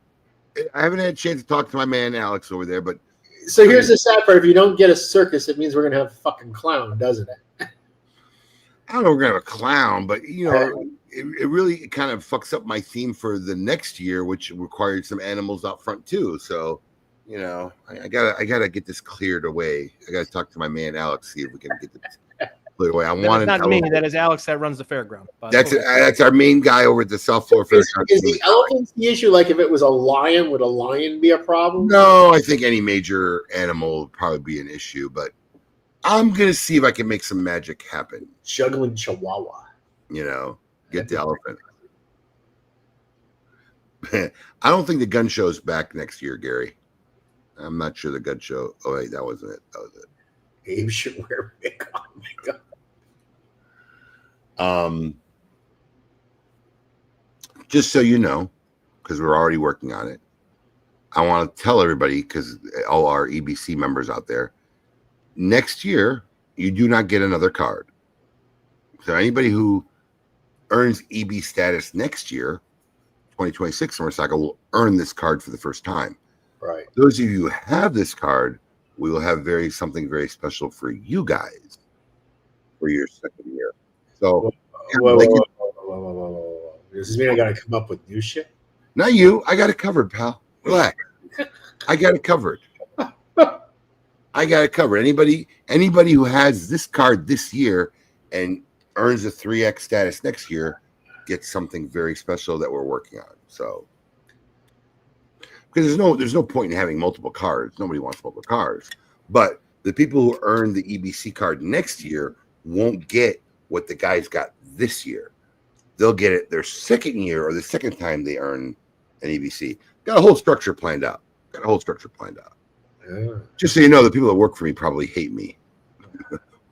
I haven't had a chance to talk to my man Alex over there, but so here's the sad part: if you don't get a circus, it means we're gonna have a fucking clown, doesn't it? I don't know if we're gonna have a clown, but it really kind of fucks up my theme for the next year, which required some animals out front too. So, I gotta get this cleared away. I gotta talk to my man Alex, see if we can get this cleared away. Not me. That is Alex that runs the fairground. That's our main guy over at the South Florida Fairground. Is the elephants the issue? Like, if it was a lion, would a lion be a problem? No, I think any major animal would probably be an issue, but I'm gonna see if I can make some magic happen. Juggling chihuahua. Get the elephant. I don't think the gun show's back next year, Gary. I'm not sure the gun show. Oh, wait, that wasn't it. That was it. Abe should wear makeup. Oh my God. just so you know, because we're already working on it, I want to tell everybody, because all our EBC members out there, next year, you do not get another card. So anybody who earns EB status next year, 2026 Summer of Saka, will earn this card for the first time. Right. Those of you who have this card, we will have something very special for you guys for your second year. So, whoa. Does this mean I got to come up with new shit? Not you. I got it covered, pal. Relax. I got it covered. I got it covered. Anybody who has this card this year and earns a 3X status next year gets something very special that we're working on. So, because there's no point in having multiple cards. Nobody wants multiple cards. But the people who earn the EBC card next year won't get what the guys got this year. They'll get it their second year or the second time they earn an EBC. Got a whole structure planned out. Yeah. Just so you know, the people that work for me probably hate me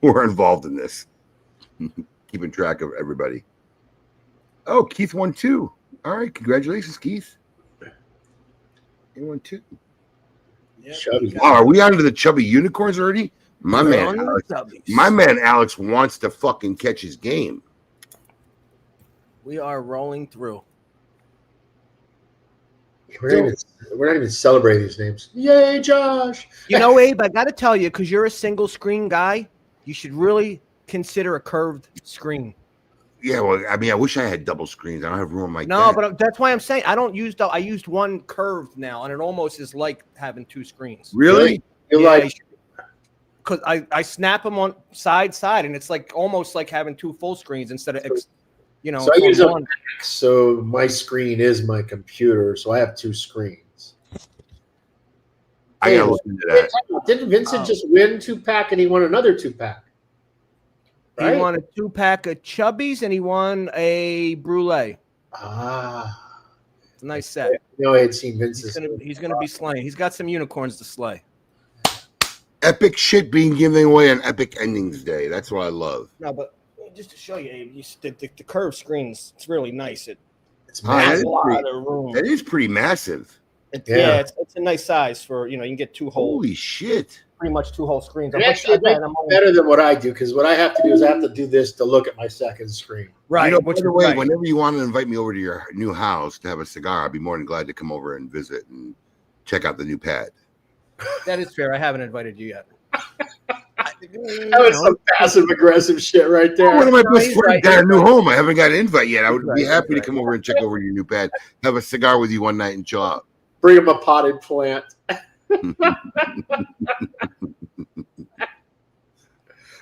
who are involved in this. Keeping track of everybody. Oh, Keith won 2. All right, congratulations, Keith. You won 2. Yep. Wow, are we on to the chubby unicorns already? My man Alex wants to fucking catch his game. We are rolling through. We're not even celebrating these names. Yay, Josh! You know, Abe, I got to tell you, because you're a single screen guy, you should really consider a curved screen. Yeah, well, I mean, I wish I had double screens. I don't have room like that. No, but that's why I'm saying I don't use I used one curved now, and it almost is like having 2 screens. Really? Yeah, because I snap them on side, and it's like almost like having 2 full screens instead of So I use a Mac, so my screen is my computer, so I have 2 screens. I gotta look into that. Didn't Vincent just win 2-pack and he won another 2-pack? Right? He won a 2-pack of Chubbies and he won a Brulee. Nice set. I had seen Vincent. He's gonna be slaying. He's got some unicorns to slay. Epic shit being given away on Epic Endings Day. That's what I love. No, but just to show you, the curved screens, it's really nice. It's massive. That is pretty massive. It's a nice size for, you can get 2 whole. Holy shit. Pretty much 2 whole screens. Actually, better than what I do, because what I have to do is I have to do this to look at my second screen. Right. By the way, whenever you want to invite me over to your new house to have a cigar, I'd be more than glad to come over and visit and check out the new pad. That is fair. I haven't invited you yet. That was some passive aggressive shit right there. One of my best friends got a new home. I haven't got an invite yet. I would be happy to come over and check over your new pad, have a cigar with you one night and chill out. Bring him a potted plant.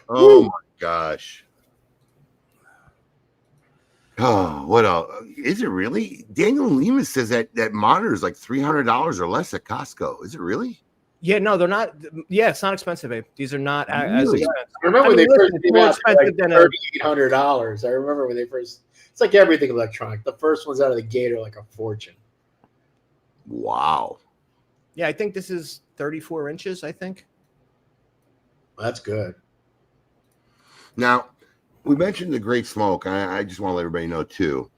Oh my gosh. Oh, what else? Is it really? Daniel Lima says that monitor is like $300 or less at Costco. Is it really? Yeah, no, they're not. Yeah, it's not expensive, babe. These are not as expensive. I remember when they first came out, like $3,800. I remember when they first. It's like everything electronic. The first ones out of the gate are like a fortune. Wow. Yeah, I think this is 34 inches. I think. That's good. Now, we mentioned the Great Smoke. I just want to let everybody know too.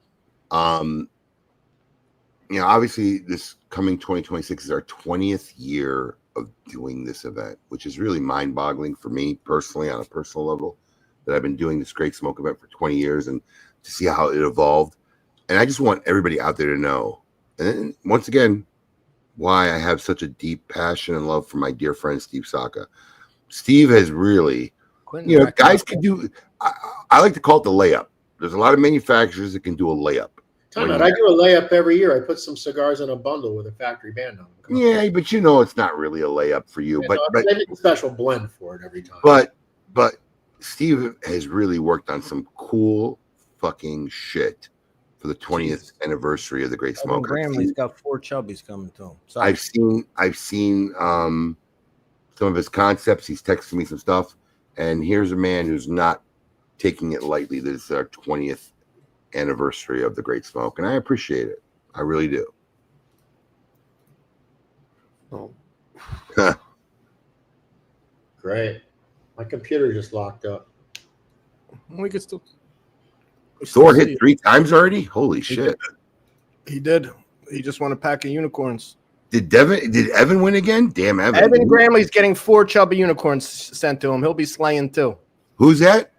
Obviously, this coming 2026 is our 20th year of doing this event, which is really mind-boggling for me personally on a personal level, that I've been doing this Great Smoke event for 20 years and to see how it evolved. And I just want everybody out there to know, and once again, why I have such a deep passion and love for my dear friend Steve Saka. Steve has really, guys can do, I like to call it the layup. There's a lot of manufacturers that can do a layup. I do a layup every year. I put some cigars in a bundle with a factory band on them. Yeah, but it's not really a layup for you. But I make a special blend for it every time. But Steve has really worked on some cool fucking shit for the 20th anniversary of the Great Smoke. He's got 4 chubbies coming to him. Sorry. I've seen some of his concepts. He's texted me some stuff, and here's a man who's not taking it lightly. This is our 20th anniversary of the Great Smoke, and I appreciate it. I really do. Oh. Great. My computer just locked up. We could still. Thor hit 3 times already? Holy shit. He did. He just won a pack of unicorns. Did Evan win again? Damn, Evan. Evan Gramley's getting 4 chubby unicorns sent to him. He'll be slaying too. Who's that?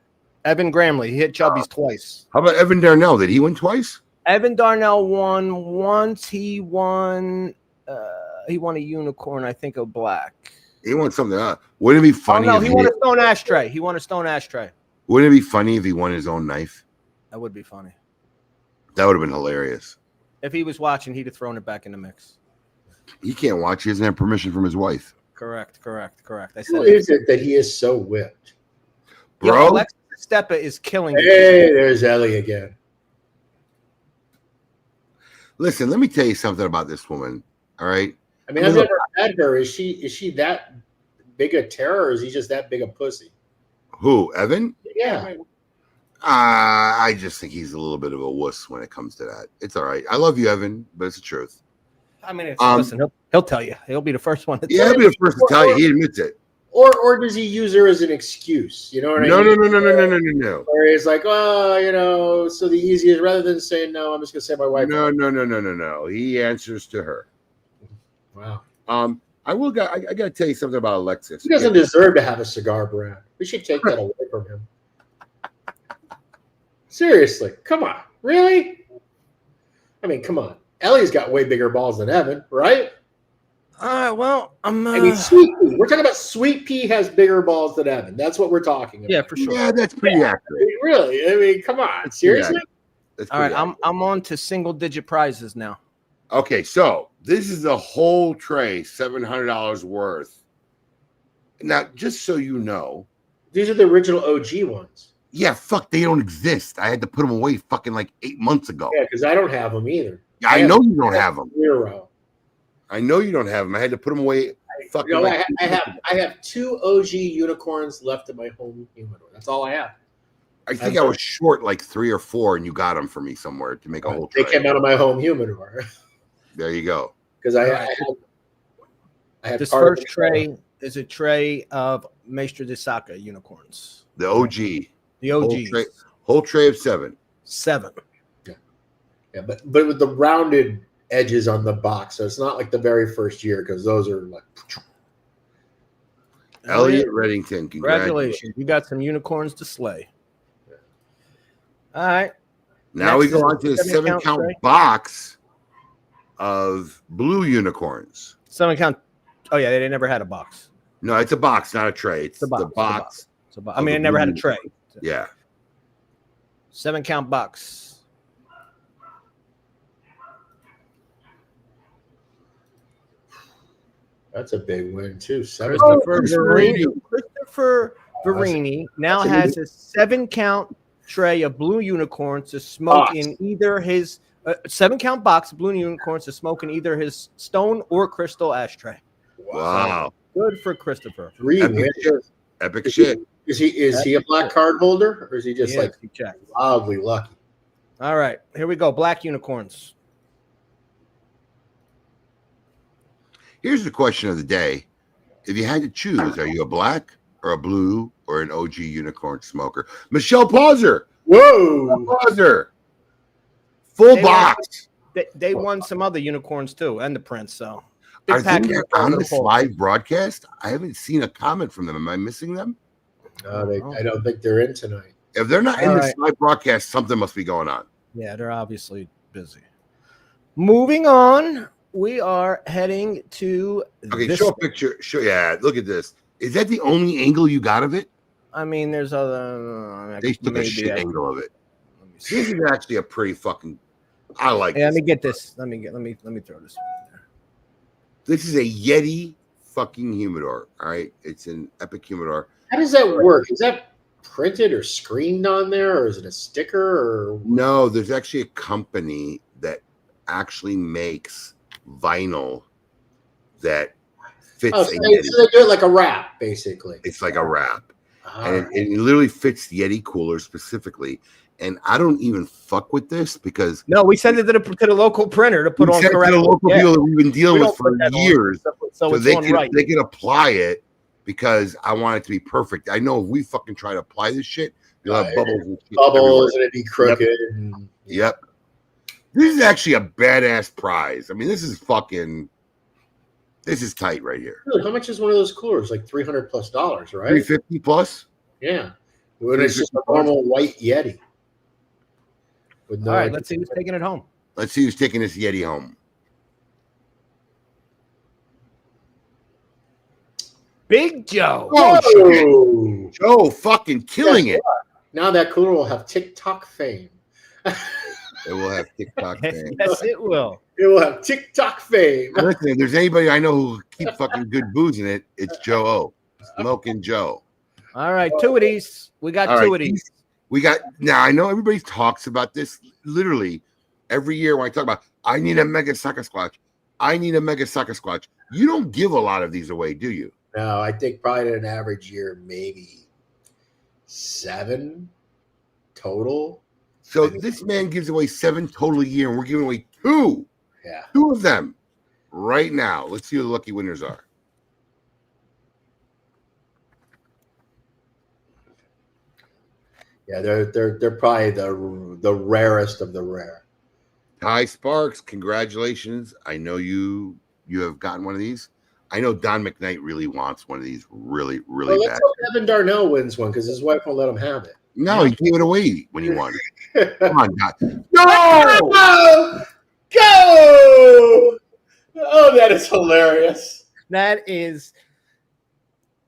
Evan Gramley. He hit chubbies twice. How about Evan Darnell? Did he win twice? Evan Darnell won once. He won a unicorn, I think, of black. He won something else. Wouldn't it be funny? Oh, no, he won a stone ashtray. He won a stone ashtray. Wouldn't it be funny if he won his own knife? That would be funny. That would have been hilarious. If he was watching, he'd have thrown it back in the mix. He can't watch. He doesn't have permission from his wife. Correct. I Who is it that he is so whipped? Bro, Yo, Alexis Stepa is killing it. Hey, there's Ellie again. listen, let me tell you something about this woman. All right. I mean, I've never met her. Is she that big a terror, or is he just that big a pussy? Who, Evan? Yeah. I just think he's a little bit of a wuss when it comes to that. It's all right. I love you, Evan, but it's the truth. I mean, listen, he'll tell you. He'll be the first one to tell he'll be the first to tell you. He admits it. Or does he use her as an excuse? You know what I mean? No. Or he's like, oh, so the easiest, rather than saying no, I'm just gonna say my wife. No. He answers to her. Wow. I gotta tell you something about Alexis. He doesn't deserve to have a cigar brand. We should take that away from him. Seriously, come on, really? I mean, come on. Ellie's got way bigger balls than Evan, right? Well, I mean, Sweet Pea. We're talking about Sweet Pea has bigger balls than Evan. That's what we're talking about. Yeah, for sure. Yeah, that's pretty accurate. I mean, really? I mean, come on. Seriously? All right, I'm on to single-digit prizes now. Okay, so this is a whole tray, $700 worth. Now, just so you know, these are the original OG ones. Yeah, fuck, they don't exist. I had to put them away fucking like 8 months ago. Yeah, because I don't have them either. Yeah, I know you don't have them. 0. I know you don't have them. I had to put them away. I have 2 OG unicorns left in my home humidor. That's all I have. I think I was short like 3 or 4, and you got them for me somewhere to make a whole tray. They came out of my home humidor. There you go. Because I have this first tray is a tray of Maestro de Saka unicorns. The OG. The OG. Whole tray of 7. 7. Yeah, but with the rounded edges on the box, so it's not like the very first year, because those are like. Elliot Reddington, congratulations! You got some unicorns to slay. Yeah. All right. Now we go on to the 7-count box of blue unicorns. 7-count. Oh yeah, they never had a box. No, it's a box, not a tray. It's the box. I mean, I never had a tray. Yeah. 7-count box. That's a big win too. Christopher Verini now has a 7-count tray of blue unicorns to smoke in either his 7-count box of blue unicorns to smoke in either his stone or crystal ashtray. Wow. Good for Christopher. Epic shit. Is he a black card holder, or is he just wildly lucky? All right, here we go. Black unicorns. Here's the question of the day. If you had to choose, are you a black or a blue or an OG unicorn smoker? Michelle Pauser. Whoa. Pauser. Full box. They won some other unicorns too, and the Prince. So are they on this live broadcast? I haven't seen a comment from them. Am I missing them? No, I don't think they're in tonight. If they're not in this live broadcast, something must be going on. Yeah, they're obviously busy. Moving on. We are heading to. Okay, show a picture. Look at this. Is that the only angle you got of it? I mean, there's other. They took a shit angle of it. This is actually a pretty fucking. I like. Hey, let me get this. Let me throw this one in there. This is a Yeti fucking humidor. All right, it's an Epic humidor. How does that work? Is that printed or screened on there, or is it a sticker? Or no, there's actually a company that actually makes vinyl that fits. So they do it like a wrap, basically. It's like a wrap, and it literally fits Yeti coolers specifically. And I don't even fuck with this because we send it to the local printer to put on correct. The local people that we've been dealing with for years, so they can apply it because I want it to be perfect. I know if we fucking try to apply this shit, you'll have bubbles and it'd be crooked. Yep. This is actually a badass prize. I mean, this is tight right here. Dude, how much is one of those coolers? Like $300+, right? $350 plus. Yeah. When it's just a normal white Yeti. All right, let's see who's taking it home. Let's see who's taking this Yeti home. Big Joe. Oh, Joe fucking killing it. Now that cooler will have TikTok fame. It will have TikTok fame. Yes, it will. It will have TikTok fame. Listen, if there's anybody I know who keep fucking good booze in it, it's Joe O. Smoking Joe. All right, two of these. We got two of these. We got, now I know everybody talks about this literally every year when I talk about, I need a mega Saka Squatch. I need a mega Saka Squatch. You don't give a lot of these away, do you? No, I think probably in an average year, maybe 7 total. So this man gives away 7 total a year, and we're giving away 2. Yeah. 2 of them right now. Let's see who the lucky winners are. Yeah, they're probably the rarest of the rare. Ty Sparks, congratulations. I know you have gotten one of these. I know Don McKnight really wants one of these really, really bad. Let's hope Evan Darnell wins one because his wife won't let him have it. No, he gave it away when he won. Come on, Don. No! Go! Oh, that is hilarious. That is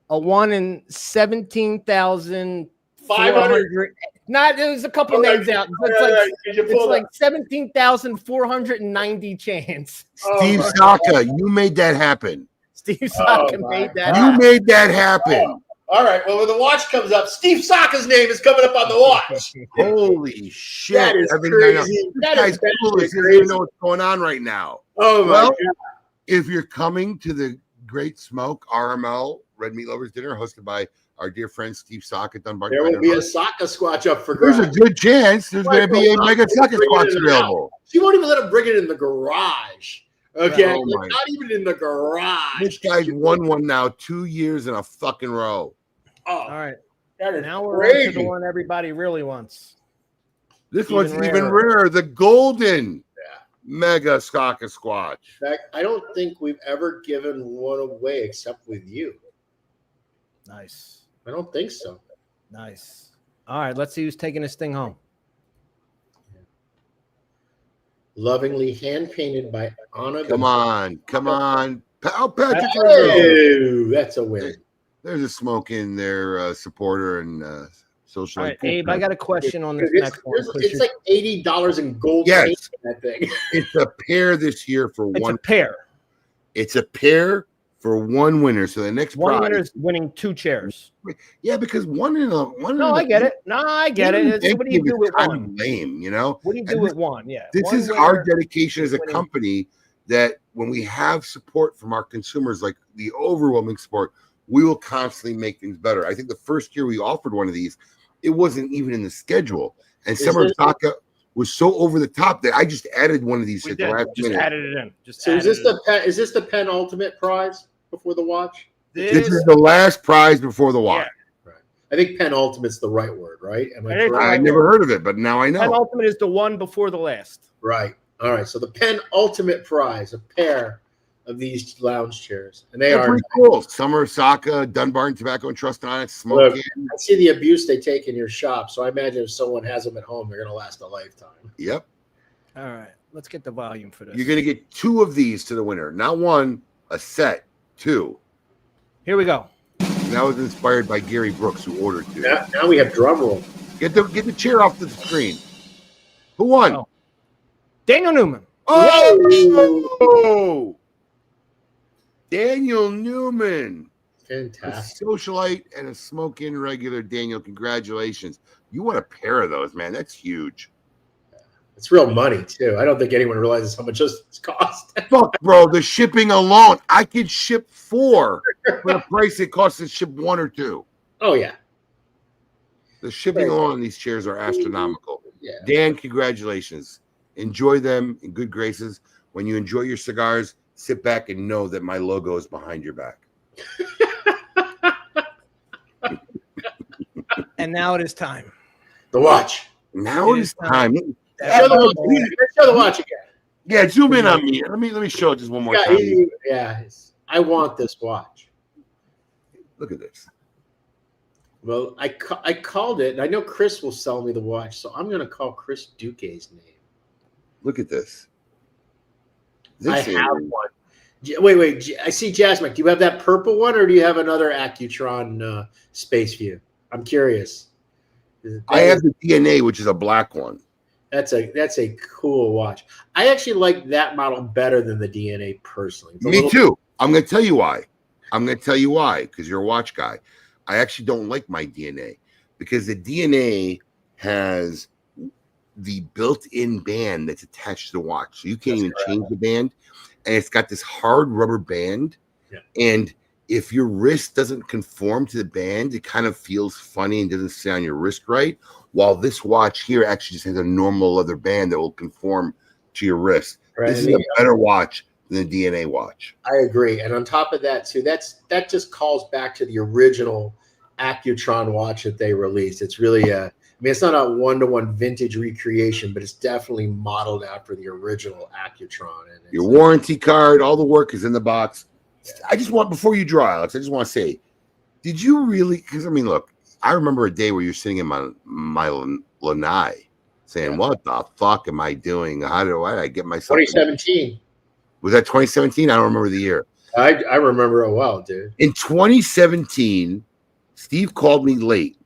a 1 in 17,500. Not there's a couple names out. It's like 17,490 chance. Steve Saka, you made that happen. Steve Saka made that. You made that happen. All right. Well, when the watch comes up, Steve Saka's name is coming up on the watch. Holy shit! That is crazy. This guy's cool. He doesn't even know what's going on right now. Oh my God! If you're coming to the Great Smoke RML Red Meat Lovers Dinner, hosted by our dear friend Steve Saka at Dunbar, there will be a Saka Squatch up for grabs. grabs. There's a good chance there's going to be a mega Saka Squatch available. She won't even let him bring it in the garage. Okay, Oh not even in the garage. This guy's won one now 2 years in a fucking row. Oh, All right. that is Now we're crazy. on to the one everybody really wants. This one's even rarer. The golden Yeah. mega Saka Squatch. In fact, I don't think we've ever given one away except with you. Nice. I don't think so. Nice. All right, let's see who's taking this thing home. Lovingly hand painted by Anna. Come on. Oh, Patrick. Hey, that's a win. There's a smoke in their supporter and social. All right, Abe, I got a question on this It's, next one. it's like $80 in gold. Yes. paint in that thing. It's a pair this year for It's one. a pair. It's a pair for one winner. So the next One prize, winner is winning 2 chairs. yeah, because one. No, I get it. No, I get it. It's, what do you do with one? Lame, you know. What do you do with one? Yeah. This One is winner, our dedication as a winning. company that when we have support from our consumers, like the overwhelming support, we will constantly make things better. I think the first year we offered one of these, it wasn't even in the schedule. And Summer of Saka was so over the top that I just added one of these at the last minute. Added it in. So is this the penultimate prize before the watch? This is the last prize before the watch. Right. I think penultimate's the right word, right? Am I correct? I never heard of it, but now I know. Penultimate is the one before the last. Right. All right. So the penultimate prize, a pair of these lounge chairs, and they are pretty cool. Summer of Saka, Dunbar and Tobacco and Trust on it. Smoke. I see the abuse they take in your shop, so I imagine if someone has them at home, they're going to last a lifetime. Yep. All right. Let's get the volume for this. You're going to get 2 of these to the winner. Not one, a set. 2. Here we go. And that was inspired by Gary Brooks, who ordered 2. Now we have drum roll. Get the chair off the screen. Who won? Oh. Daniel Newman. Oh! Daniel Newman. Fantastic. A socialite and a smoke-in regular. Daniel, congratulations. You want a pair of those, man. That's huge. It's real money, too. I don't think anyone realizes how much this costs. Fuck, bro. The shipping alone. I could ship 4 for the price it costs to ship 1 or 2. Oh, yeah. The shipping alone on these chairs are astronomical. Yeah. Dan, congratulations. Enjoy them in good graces. When you enjoy your cigars, sit back and know that my logo is behind your back. And now it is time. The watch. Now it is time. Show the watch again. Yeah, zoom in on me. Let me show it just one more time. I want this watch. Look at this. Well, I called it, and I know Chris will sell me the watch, so I'm going to call Chris Duque's name. Look at this. I have one. Wait. I see Jasmine. Do you have that purple one, or do you have another Accutron Space View? I'm curious. I have the DNA, which is a black one. That's a cool watch. I actually like that model better than the DNA personally. Me too. I'm going to tell you why. Because you're a watch guy. I actually don't like my DNA because the DNA has the built-in band that's attached to the watch. So you can't even change the band. And it's got this hard rubber band. Yeah. And if your wrist doesn't conform to the band, it kind of feels funny and doesn't sit on your wrist right. While this watch here actually just has a normal leather band that will conform to your wrist. Right. This is a better watch than the DNA watch. I agree. And on top of that, too, that just calls back to the original Accutron watch that they released. It's really it's not a one-to-one vintage recreation, but it's definitely modeled after the original Accutron. And your warranty card, all the work is in the box. Yeah. I just want, before you draw, Alex, I just want to say, did you really? Because look, I remember a day where you're sitting in my lanai saying, "What the fuck am I doing? How did I get myself?" 2017. Was that 2017? I don't remember the year. I remember it well, dude. In 2017, Steve called me late.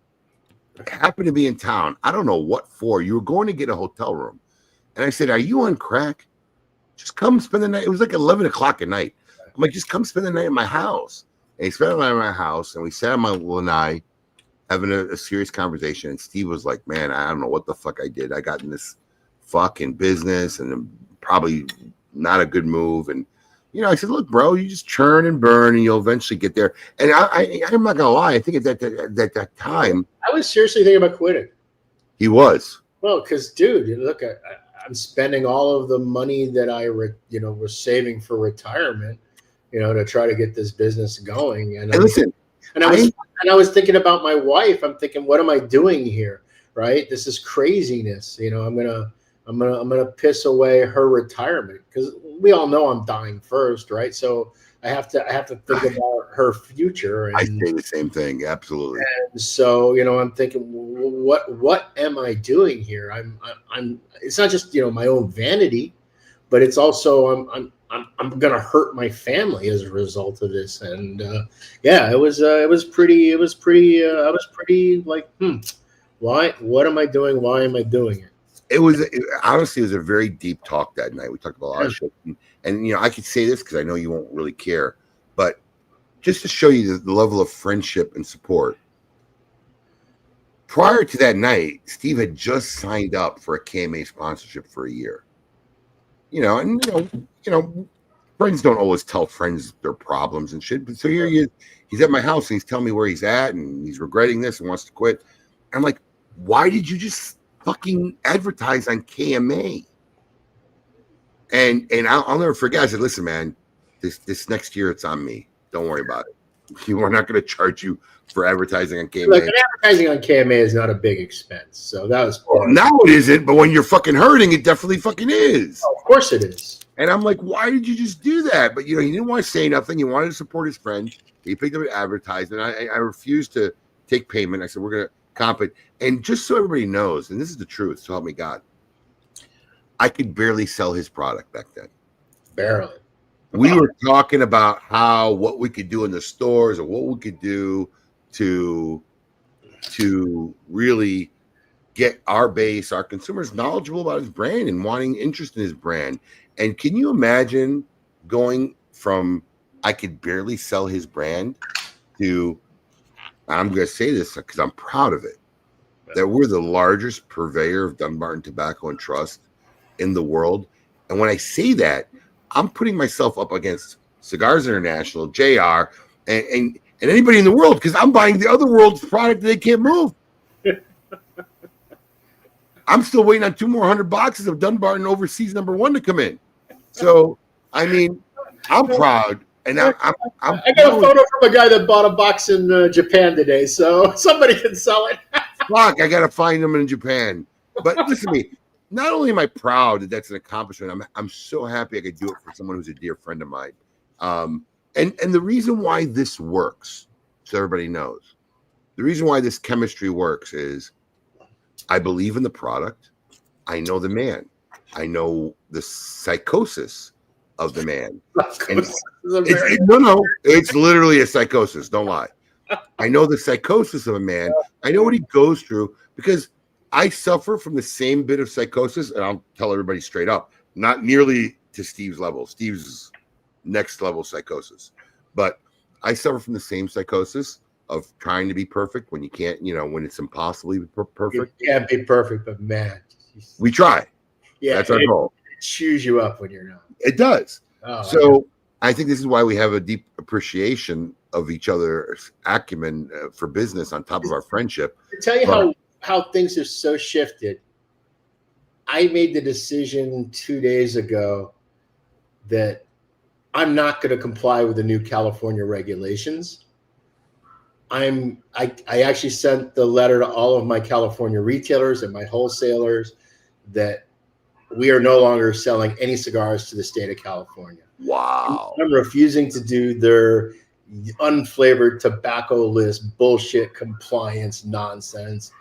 I happened to be in town. I don't know what for. You were going to get a hotel room. And I said, "Are you on crack? Just come spend the night." It was like 11 o'clock at night. I'm like, "Just come spend the night at my house." And he spent the night at my house, and we sat on my lanai having a serious conversation. And Steve was like, "Man, I don't know what the fuck I did. I got in this fucking business and probably not a good move." And I said, "Look, bro, you just churn and burn, and you'll eventually get there." And I'm not gonna lie. I think at that time, I was seriously thinking about quitting. He was. Well, because, dude, look, I'm spending all of the money that I was saving for retirement, to try to get this business going. And listen, I was thinking about my wife. I'm thinking, what am I doing here? Right? This is craziness. I'm gonna piss away her retirement because we all know I'm dying first, right? So I have to think about her future. And I say the same thing, absolutely. And so I'm thinking, what am I doing here? I'm. It's not just my own vanity, but it's also I'm gonna hurt my family as a result of this. And it was pretty. I was pretty like, why? What am I doing? Why am I doing it? Honestly, it was a very deep talk that night. We talked about a lot of shit. And I could say this because I know you won't really care, but just to show you the level of friendship and support. Prior to that night, Steve had just signed up for a KMA sponsorship for a year. Friends don't always tell friends their problems and shit. But so here he is. He's at my house and he's telling me where he's at and he's regretting this and wants to quit. I'm like, why did you just fucking advertise on KMA? And I'll never forget. I said, "Listen, man, this next year it's on me. Don't worry about it. We're not going to charge you for advertising on KMA." Like, advertising on KMA is not a big expense, so that was. Now it isn't, but when you're fucking hurting, it definitely fucking is. Oh, of course it is. And I'm like, why did you just do that? But he didn't want to say nothing. He wanted to support his friend. He picked up an advertisement. I refused to take payment. I said, "We're going to comp it." And just so everybody knows, and this is the truth, so help me God, I could barely sell his product back then. Barely. We were talking about what we could do in the stores or what we could do to really get our base, our consumers knowledgeable about his brand and wanting interest in his brand. And can you imagine going from I could barely sell his brand to, I'm going to say this because I'm proud of it, that we're the largest purveyor of Dunbarton Tobacco and Trust in the world. And when I say that, I'm putting myself up against Cigars International, JR, and anybody in the world because I'm buying the other world's product that they can't move. I'm still waiting on 2 more 100 boxes of Dunbarton Overseas #1 to come in. So, I'm proud. And I got a photo from a guy that bought a box in Japan today, so somebody can sell it. Fuck, I got to find them in Japan. But listen to me. not only am I proud that that's an accomplishment, I'm so happy I could do it for someone who's a dear friend of mine. And the reason why this works, so everybody knows, the reason why this chemistry works is I believe in the product. I know the man. I know the psychosis of the man. It's literally a psychosis. Don't lie. I know the psychosis of a man. I know what he goes through because I suffer from the same bit of psychosis, and I'll tell everybody straight up, not nearly to Steve's level. Steve's next level psychosis, but I suffer from the same psychosis of trying to be perfect when you can't, when it's impossible to be perfect. You can't be perfect, but man, we try. Yeah, that's our goal. It chews you up when you're not. It does. So I think this is why we have a deep appreciation of each other's acumen for business on top of our friendship. To tell you how things have so shifted, I made the decision 2 days ago that I'm not going to comply with the new California regulations. I actually sent the letter to all of my California retailers and my wholesalers that we are no longer selling any cigars to the state of California. Wow. I'm refusing to do their unflavored tobacco list bullshit compliance nonsense.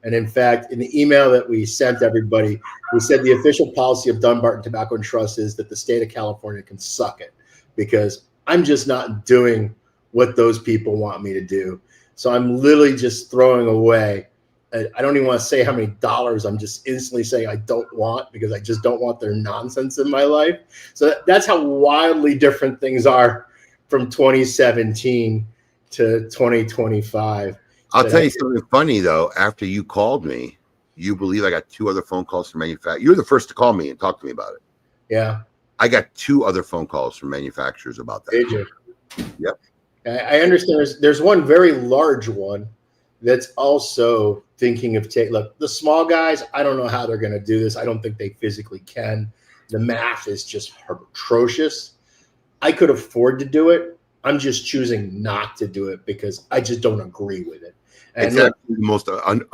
And in fact, in the email that we sent everybody, we said the official policy of Dunbarton Tobacco and Trust is that the state of California can suck it because I'm just not doing what those people want me to do. So I'm literally just throwing away. I don't even want to say how many dollars. I'm just instantly saying I don't want because I just don't want their nonsense in my life. So that's how wildly different things are from 2017 to 2025. I'll tell you something funny, though. After you called me, you believe I got 2 other phone calls from manufacturers. You were the first to call me and talk to me about it. Yeah. I got 2 other phone calls from manufacturers about that. Did you? Yep. I understand there's one very large one that's also thinking of look, the small guys, I don't know how they're going to do this. I don't think they physically can. The math is just atrocious. I could afford to do it. I'm just choosing not to do it because I just don't agree with it. And it's actually the most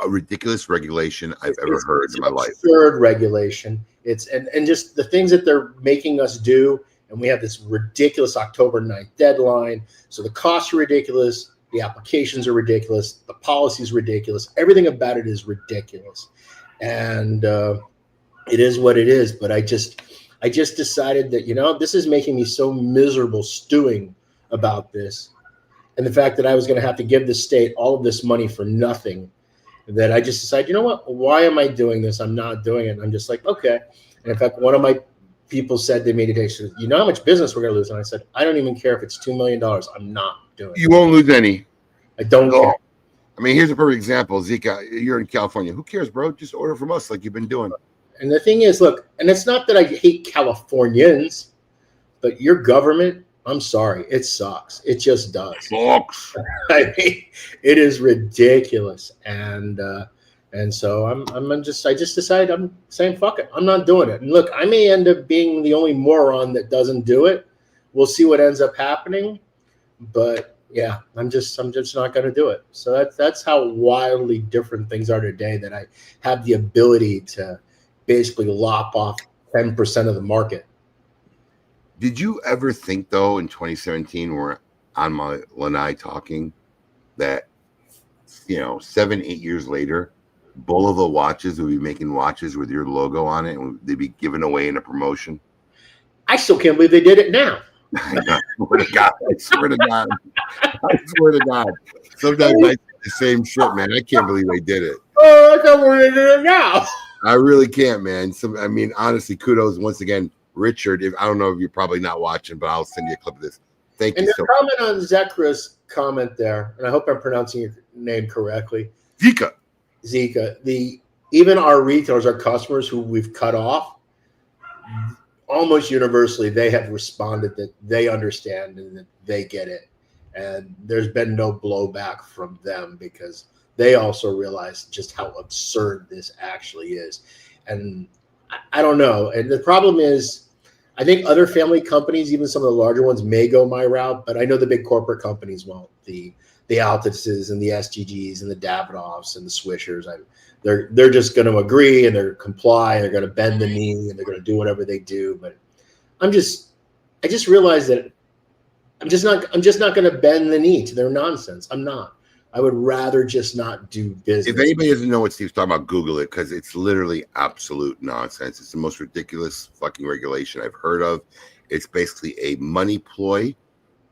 ridiculous regulation I've ever heard in my life. Third regulation. And just the things that they're making us do. And we have this ridiculous October 9th deadline. So the costs are ridiculous. The applications are ridiculous. The policy is ridiculous. Everything about it is ridiculous. And it is what it is. But I just decided that, this is making me so miserable stewing about this. And the fact that I was going to have to give the state all of this money for nothing, that I just decided, you know what? Why am I doing this? I'm not doing it. And I'm just like, okay. And in fact, one of my people said to me today, you know how much business we're going to lose? And I said, I don't even care if it's $2 million. I'm not doing it. You won't lose any. I don't care. I mean, here's a perfect example. Zika, you're in California. Who cares, bro? Just order from us like you've been doing. And the thing is, look, and it's not that I hate Californians, but your government, I'm sorry, it sucks. It just does. Sucks. I mean, it is ridiculous. And so I just decided I'm saying, fuck it. I'm not doing it. And look, I may end up being the only moron that doesn't do it. We'll see what ends up happening. But yeah, I'm just not going to do it. So that's how wildly different things are today, that I have the ability to basically lop off 10% of the market. Did you ever think, though, in 2017, we're on my lanai talking that, 7-8 years later, Bulova watches will be making watches with your logo on it, and they'd be given away in a promotion? I still can't believe they did it now. I swear to God. I swear to God. Sometimes I say the same shit, man. I can't believe they did it. Oh, I can't believe they did it now. I really can't, man. Honestly, kudos once again, Richard. I don't know if you're probably not watching, but I'll send you a clip of this. Thank you. And the comment on Zekra's comment there, and I hope I'm pronouncing your name correctly. Zika. Even our retailers, our customers who we've cut off, almost universally, they have responded that they understand and that they get it. And there's been no blowback from them because they also realize just how absurd this actually is. And I don't know. And the problem is, I think other family companies, even some of the larger ones, may go my route, but I know the big corporate companies won't. The Altises and the SGGs and the Davidoffs and the Swishers, they're just going to agree and they're comply. They're going to bend the knee and they're going to do whatever they do. But I just realized that I'm just not going to bend the knee to their nonsense. I'm not. I would rather just not do business. If anybody doesn't know what Steve's talking about, Google it, because it's literally absolute nonsense. It's the most ridiculous fucking regulation I've heard of. It's basically a money ploy.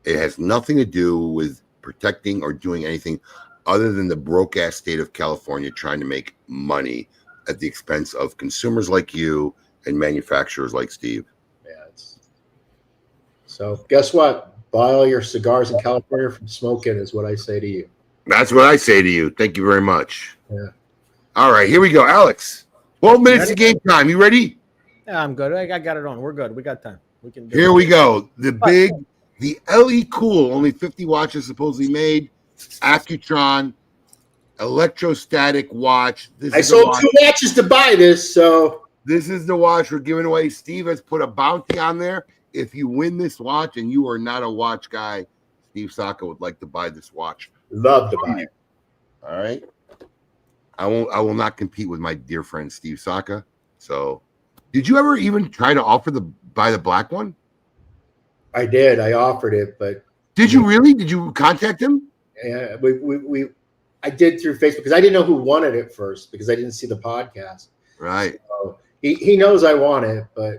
It has nothing to do with protecting or doing anything other than the broke ass state of California trying to make money at the expense of consumers like you and manufacturers like Steve. Yeah. So guess what? Buy all your cigars in California from Smokin' is what I say to you. That's what I say to you. Thank you very much. Yeah. All right, here we go. Alex, 12 minutes to game time. You ready? Yeah, I'm good. I got it on. We're good. We got time. We can do Here it. we go. The LE Cool, only 50 watches supposedly made. Accutron electrostatic watch. I sold 2 watches to buy this, so this is the watch we're giving away. Steve has put a bounty on there. If you win this watch and you are not a watch guy, Steve Saka would like to buy this watch. Love to buy it. All right. I will not compete with my dear friend Steve Saka. So did you ever even try to offer buy the black one? I did. I offered it, but did you really? Did you contact him? Yeah, I did through Facebook because I didn't know who wanted it first because I didn't see the podcast. Right. So he knows I want it, but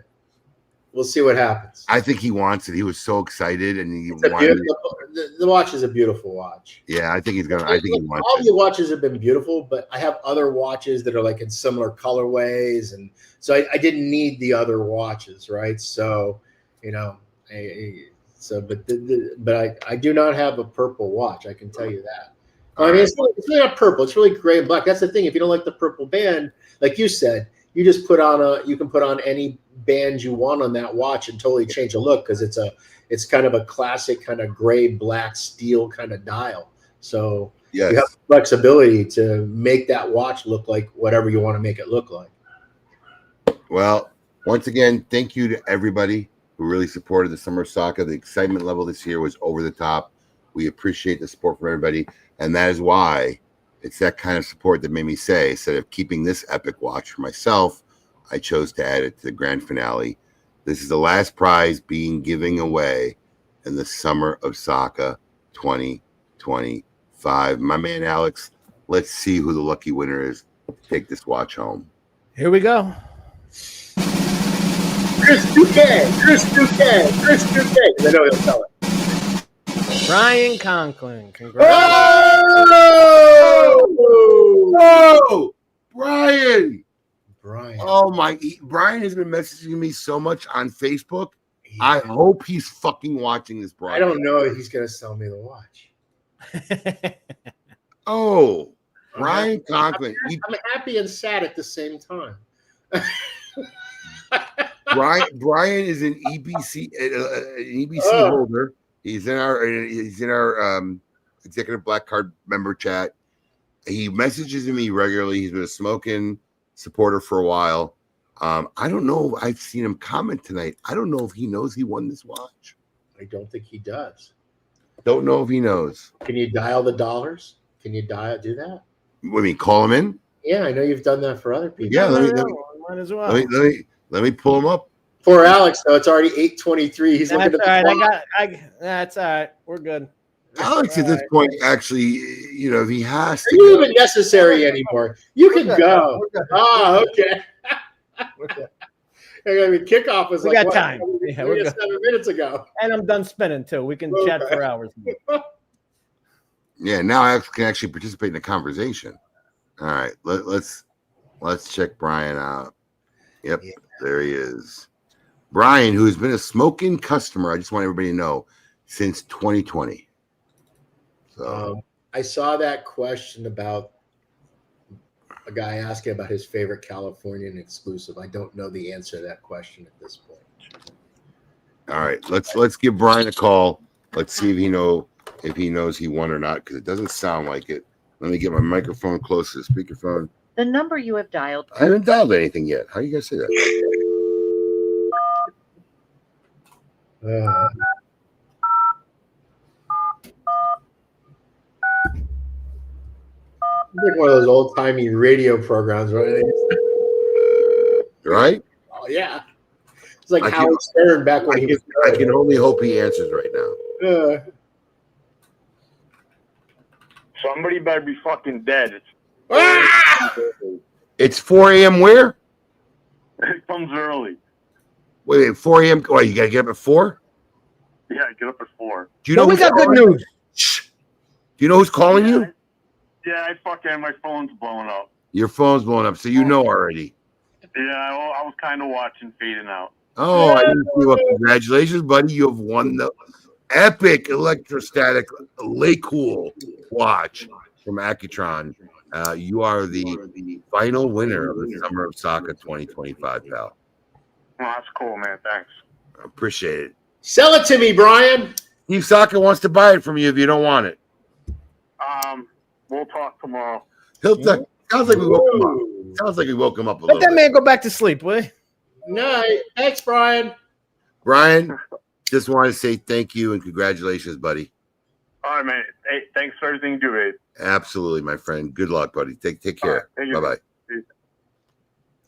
we'll see what happens. I think he wants it. He was so excited, and the watch is a beautiful watch. Yeah, I think he's gonna. I think he wants all the watches have been beautiful, but I have other watches that are like in similar colorways, and so I didn't need the other watches, right? So, but I do not have a purple watch. I can tell you that. I mean, it's really not purple. It's really gray and black. That's the thing. If you don't like the purple band, like you said, you just you can put on any band you want on that watch and totally change the look because it's kind of a classic kind of gray, black, steel kind of dial. So you have flexibility to make that watch look like whatever you want to make it look like. Well, once again, thank you to everybody who really supported the Summer of Saka. The excitement level this year was over the top. We appreciate the support from everybody. And that is why it's that kind of support that made me say, instead of keeping this epic watch for myself, I chose to add it to the grand finale. This is the last prize being given away in the Summer of Saka 2025. My man, Alex, let's see who the lucky winner is to take this watch home. Here we go. Chris Duquet. I know he'll tell it. Brian Conklin. Congrats. Oh, Brian. Oh my! Brian has been messaging me so much on Facebook. Yeah. I hope he's fucking watching this broadcast. I don't know if he's gonna sell me the watch. Oh, Brian Conklin. I'm happy and sad at the same time. Brian is an EBC holder. He's in our executive black card member chat. He messages me regularly. He's been a Smokin' supporter for a while. I don't know. I've seen him comment tonight. I don't know if he knows he won this watch. I don't think he does. Don't know if he knows. Can you dial the dollars? Can you do that? What do you mean, call him in? Yeah, I know you've done that for other people. Yeah, might as well. Let me pull him up. Poor Alex, though, it's already 8:23. He's looking at all right. That's all right. We're good. Alex, at this point, actually, if he has to. Are you even necessary anymore? You can go. Oh, okay. I mean, kickoff was we got time. Yeah, we got 7 minutes ago. And I'm done spinning, too. We can chat for hours. Yeah, now Alex can actually participate in the conversation. All right, let's check Brian out. Yep, yeah. There he is. Brian, who's been a Smokin' customer, I just want everybody to know, since 2020. So I saw that question about a guy asking about his favorite Californian exclusive. I don't know the answer to that question at this point. All right, let's give Brian a call. Let's see if he knows he won or not, because it doesn't sound like it. Let me get my microphone close to the speakerphone. The number you have dialed. I haven't dialed anything yet. How do you guys say that? like one of those old timey radio programs, right? Right? Oh yeah, it's like Howard Stern back when he was. I can only hope he answers right now. Somebody better be fucking dead. It's 4 a.m. Where? It comes early. Wait, 4 a.m. Oh, you gotta get up at 4? Yeah, I get up at 4. Do you know we got good news? Shh. Do you know who's calling you? Yeah, I fucking my phone's blowing up. Your phone's blowing up, so you know already. Yeah, I was kind of watching fading out. Oh, I didn't see what. Congratulations, buddy! You have won the epic electrostatic Lay-Cool watch from Accutron. You are the final winner of the Summer of Saka 2025, pal. Well, that's cool, man. Thanks. I appreciate it. Sell it to me, Brian. Steve Saka wants to buy it from you if you don't want it. We'll talk tomorrow. Sounds like we woke him up. Sounds like we woke him up a Let little that bit. man go back to sleep, will you? Night. Thanks, Brian. Brian, just want to say thank you and congratulations, buddy. All right, man. Hey, thanks for everything you do, Abe. Absolutely, my friend. Good luck, buddy. Take care. Right, Bye bye.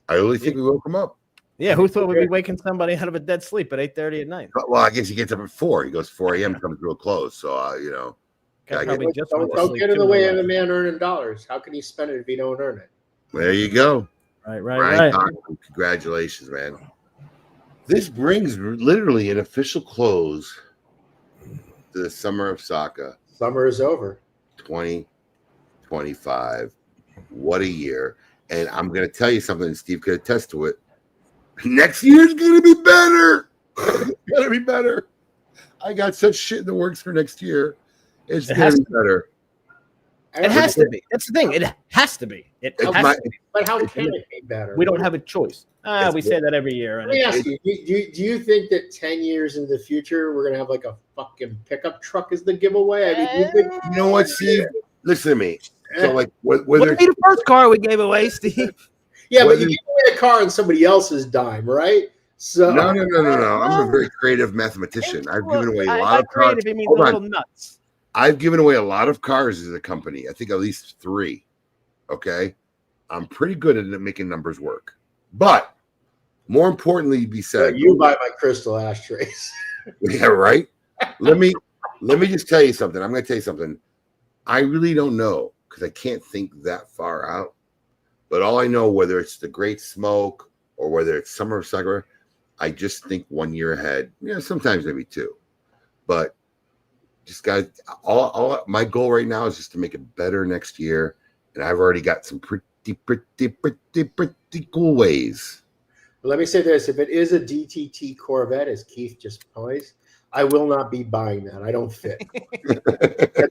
I really think we woke him up. Yeah, who thought we'd be waking somebody out of a dead sleep at 8:30 at night? Well, I guess he gets up at 4. He goes 4 a.m. comes real close. So you know. Probably just Don't get in the way of a man earning dollars. How can he spend it if he don't earn it? There you go. Right. Congratulations, man. This brings literally an official close to the Summer of Saka. Summer is over. 2025. What a year. And I'm going to tell you something, and Steve could attest to it. Next year's going to be better. It's going to be better. I got such shit in the works for next year. It's going to be better. It has to be. That's the thing. It has to be. It has to be. But how can it be better? We don't have a choice. We say that every year. Let me ask you, do you think that 10 years into the future, we're going to have like a fucking pickup truck as the giveaway? I mean, you know what, Steve? Listen to me. So, like, whether wouldn't be the first car we gave away, Steve. Yeah, but you give away a car on somebody else's dime, right? So No. I'm a very creative mathematician. I've given away a lot of cars. Hold on. Nuts. I've given away a lot of cars as a company. I think at least 3. Okay. I'm pretty good at making numbers work. But more importantly, be said, you buy my crystal ashtrays. Yeah, right. Let me just tell you something. I'm going to tell you something. I really don't know because I can't think that far out. But all I know, whether it's the Great Smoke or whether it's Summer of Saka, I just think 1 year ahead. Yeah, sometimes maybe 2. But just guys, all my goal right now is just to make it better next year, and I've already got some pretty cool ways. Let me say this: if it is a DTT Corvette, as Keith just posed, I will not be buying that. I don't fit. You have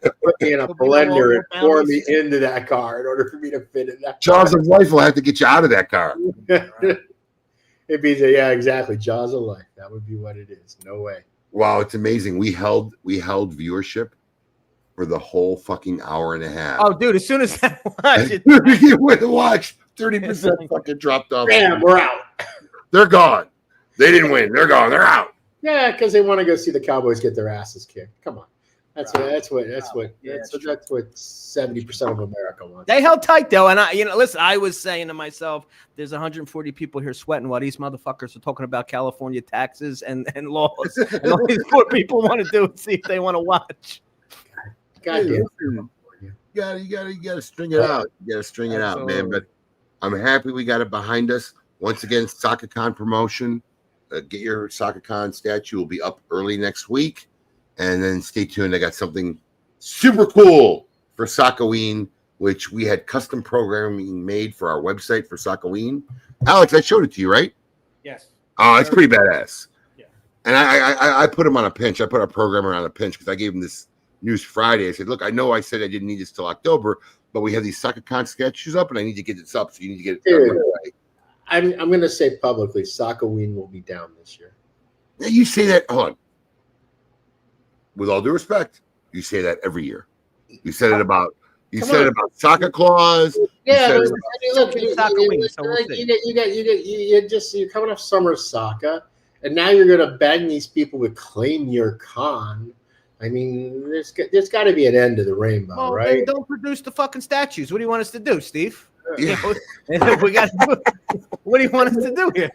to put me in a blender and pour me into that car in order for me to fit in that. Jaws of Life will have to get you out of that car. It'd be exactly. Jaws of Life. That would be what it is. No way. Wow, it's amazing. We held viewership for the whole fucking hour and a half. Oh, dude! As soon as I watched it, you went to watch 30% fucking dropped off. Bam, we're out. They're gone. They didn't win. They're gone. They're out. Yeah, because they want to go see the Cowboys get their asses kicked. Come on, that's what 70% of America wants. They held tight though, and listen. I was saying to myself, "There's 140 people here sweating while these motherfuckers are talking about California taxes and laws." And all these poor people want to do is see if they want to watch. God damn. You gotta string it out. You gotta string it out, man. But I'm happy we got it behind us. Once again, SakaCon promotion. Get your SakaCon statue will be up early next week. And then stay tuned. I got something super cool for Sakaween, which we had custom programming made for our website for Sakaween. Alex, I showed it to you, right? Yes. Oh, it's pretty badass. Yeah. And I put him on a pinch. I put our programmer on a pinch because I gave him this news Friday. I said, look, I know I said I didn't need this till October, but we have these SakaCon sketches up and I need to get this up. So you need to get it done right away. I'm going to say publicly, Sakaween will be down this year. Now you say that, hold on. With all due respect, you say that every year. You said it about Saka Claus. Yeah, you're coming off Summer of Saka, and now you're going to bang these people with claim your con. I mean, there's got to be an end to the rainbow, Well, right? then don't produce the fucking statues. What do you want us to do, Steve? Yeah. We got. What do you want us to do here?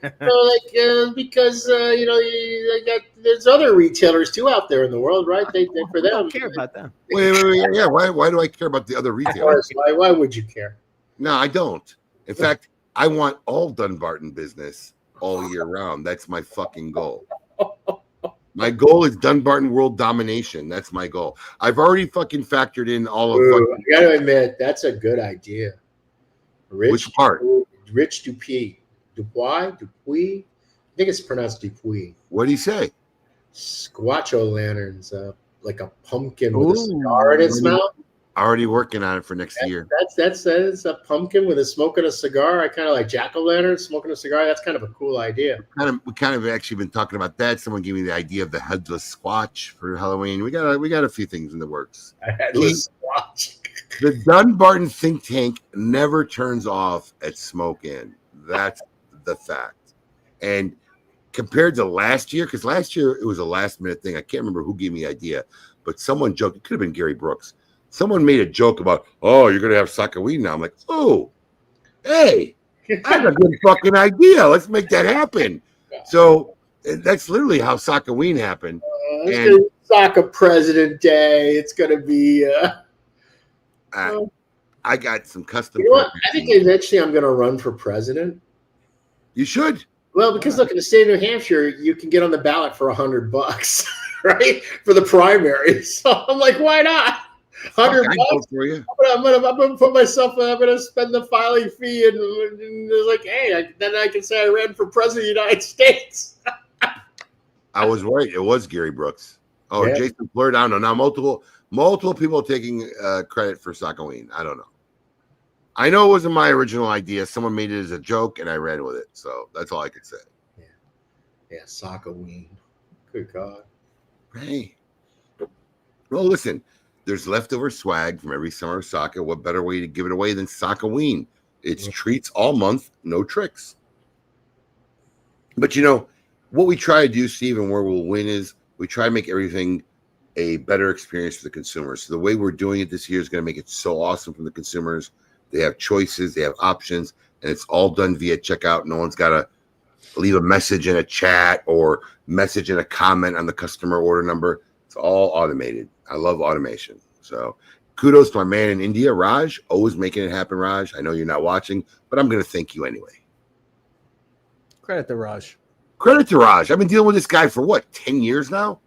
Because there's other retailers too out there in the world, right? They for We them. don't care about them. Wait. Yeah. Why do I care about the other retailers? Why would you care? No, I don't. In fact, I want all Dunbarton business all year round. That's my fucking goal. My goal is Dunbarton world domination. That's my goal. I've already fucking factored in all of. I gotta admit, that's a good idea. Which part? Rich Dupuis. I think it's pronounced Dupuis. What do you say? Squatcho lanterns, like a pumpkin with a cigar in its mouth. Already working on it for next year. That's a pumpkin with a smoking a cigar. I kind of like jack-o'-lantern smoking a cigar. That's kind of a cool idea. We kind of actually been talking about that. Someone gave me the idea of the headless squatch for Halloween. We got a few things in the works. A headless squatch. The Dunbarton think tank never turns off at smoke in. That's the fact. And compared to last year, because last year it was a last minute thing. I can't remember who gave me the idea, but someone joked. It could have been Gary Brooks. Someone made a joke about, oh, you're going to have Sakawin now. I'm like, oh, hey, I have a good fucking idea. Let's make that happen. So that's literally how Sakawin happened. It's going to be Saka President Day. It's going to be... I got some custom. You know what? I think eventually I'm going to run for president. You should. Well, because look, in the state of New Hampshire, you can get on the ballot for $100, right? For the primary. So I'm like, why not? $100 for you. I'm gonna put myself. I'm gonna spend the filing fee, and it's like, hey, then I can say I ran for president of the United States. I was right. It was Gary Brooks. Oh, yeah. Jason Blurred. I don't know. Now multiple people taking credit for Sakawin. I don't know. I know it wasn't my original idea. Someone made it as a joke, and I ran with it. So that's all I could say. Yeah, Sakawin. Good God. Hey. Well, listen. There's leftover swag from every Summer of Saka. What better way to give it away than Sakawin? It's treats all month, no tricks. But you know, what we try to do, Steve, and where we'll win is we try to make everything a better experience for the consumers. So the way we're doing it this year is going to make it so awesome for the consumers. They have choices, they have options, and it's all done via checkout. No one's got to leave a message in a chat or message in a comment on the customer order number. It's all automated. I love automation. So kudos to my man in India, Raj. Always making it happen, Raj. I know you're not watching, but I'm going to thank you anyway. Credit to Raj. Credit to Raj. I've been dealing with this guy for what, 10 years now?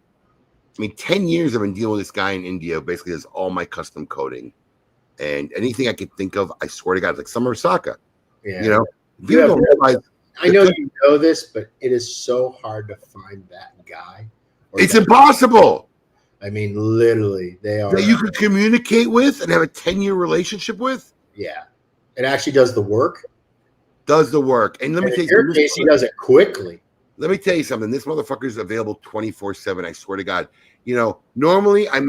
I mean, 10 years I've been dealing with this guy in India. Basically does all my custom coding. And anything I could think of, I swear to God, like Summer of Saka. Yeah. You know, people don't realize. I know you know this, but it is so hard to find that guy. It's impossible. I mean, literally, they are. That you can communicate with and have a 10-year relationship with? Yeah. It actually does the work. Does the work. And let me tell you something. In your case, he does it quickly. Let me tell you something. This motherfucker is available 24/7. I swear to God. You know, normally I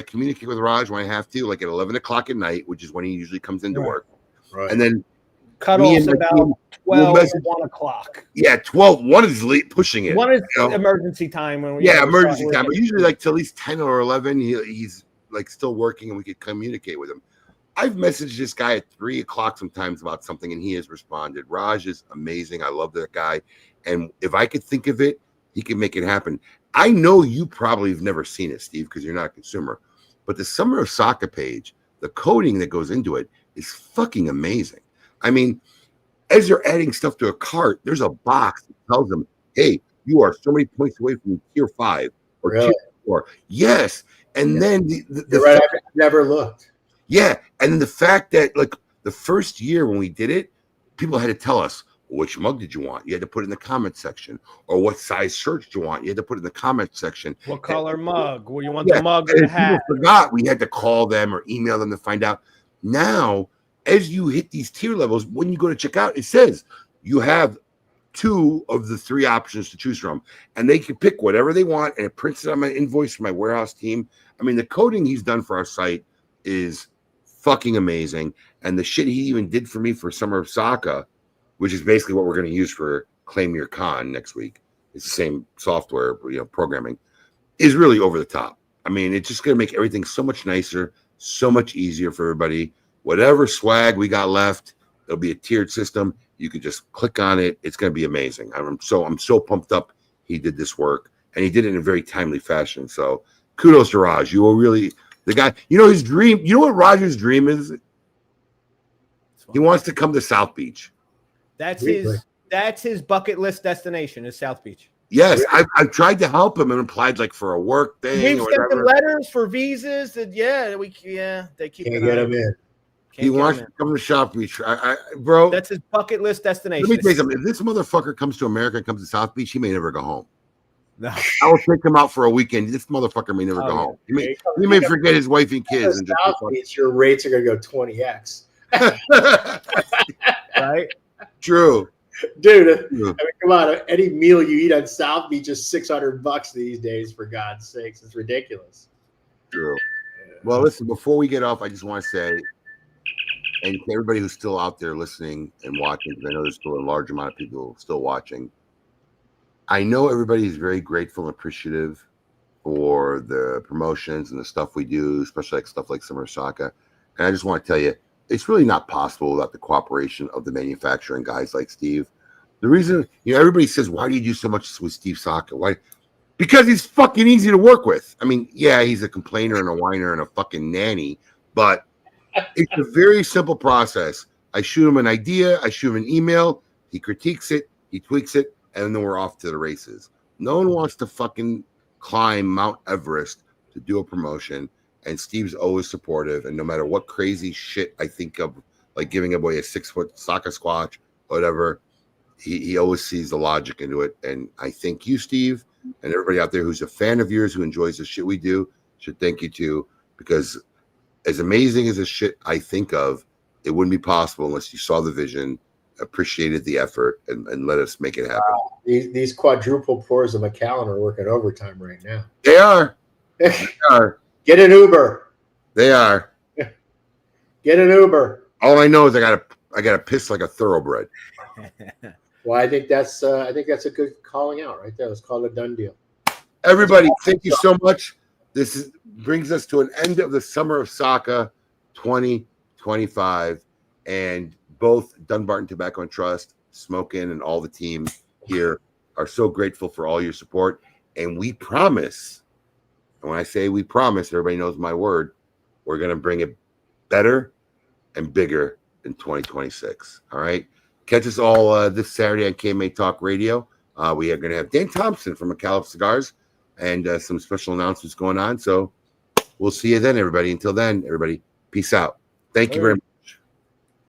communicate with Raj when I have to, like at 11 o'clock at night, which is when he usually comes into work. Right. And then cutoffs about 12, 1 o'clock. Yeah, 12. One is pushing it. One is emergency time. Emergency time. But usually like till at least 10 or 11, he's like still working and we could communicate with him. I've messaged this guy at 3 o'clock sometimes about something and he has responded. Raj is amazing. I love that guy. And if I could think of it, he can make it happen. I know you probably have never seen it, Steve, because you're not a consumer. But the Summer of Saka page, the coding that goes into it is fucking amazing. I mean, as they're adding stuff to a cart, there's a box that tells them, hey, you are so many points away from tier 5 or tier 4. Yes. And then the right, I've never looked. Yeah. And then the fact that like the first year when we did it, people had to tell us, which mug did you want? You had to put it in the comment section. Or what size shirt did you want? You had to put it in the comment section. What color mug? Well, you want the mug or the hat? People forgot. We had to call them or email them to find out. Now, as you hit these tier levels, when you go to check out, it says you have 2 of the 3 options to choose from. And they can pick whatever they want. And it prints it on my invoice for my warehouse team. I mean, the coding he's done for our site is fucking amazing. And the shit he even did for me for Summer of Saka, which is basically what we're going to use for Claim Your Con next week. It's the same software, programming, is really over the top. I mean, it's just going to make everything so much nicer, so much easier for everybody. Whatever swag we got left, it'll be a tiered system. You can just click on it. It's going to be amazing. I'm so pumped up. He did this work, and he did it in a very timely fashion. So kudos to Raj. You were really the guy. You know his dream. You know what Raj's dream is? He wants to come to South Beach. That's his bucket list destination is South Beach. Yes, I've tried to help him and applied like for a work thing. We've sent them letters for visas. And they keep Can't get him in. He wants to come to South Beach. Bro, that's his bucket list destination. Let me tell you something. If this motherfucker comes to America and comes to South Beach, he may never go home. No. I will take him out for a weekend. This motherfucker may never go home. He may forget his wife and kids. And South Beach, your rates are going to go 20x. Right? True. Dude, I mean, come on. Any meal you eat on South Beach is $600 these days, for God's sakes. It's ridiculous. True. Well, listen, before we get off, I just want to say, and to everybody who's still out there listening and watching, because I know there's still a large amount of people still watching, I know everybody is very grateful and appreciative for the promotions and the stuff we do, especially like stuff like Summer of Saka. And I just want to tell you, it's really not possible without the cooperation of the manufacturing guys like Steve. The reason, everybody says, why do you do so much with Steve Saka? Why? Because he's fucking easy to work with. I mean, yeah, he's a complainer and a whiner and a fucking nanny, but it's a very simple process. I shoot him an idea, I shoot him an email, he critiques it, he tweaks it, and then we're off to the races. No one wants to fucking climb Mount Everest to do a promotion. And Steve's always supportive, and no matter what crazy shit I think of, like giving away a 6-foot soccer squatch, whatever, he always sees the logic into it. And I thank you, Steve, and everybody out there who's a fan of yours, who enjoys the shit we do, should thank you too, because as amazing as the shit I think of, it wouldn't be possible unless you saw the vision, appreciated the effort, and let us make it happen. Wow. These quadruple pours of McAllen are working overtime right now. They are. They are. Get an Uber. They are. Get an Uber. All I know is I gotta piss like a thoroughbred. Well, I think that's a good calling out right there. Let's call it a done deal. Everybody, thank you so much. This brings us to an end of the Summer of Saka 2025, and both Dunbarton Tobacco and Trust, Smokin', and all the team here are so grateful for all your support, and we promise. And when I say we promise, everybody knows my word. We're going to bring it better and bigger in 2026. All right. Catch us all this Saturday on KMA Talk Radio. We are going to have Dan Thompson from McAuliffe Cigars and some special announcements going on. So we'll see you then, everybody. Until then, everybody, peace out. Thank you very much.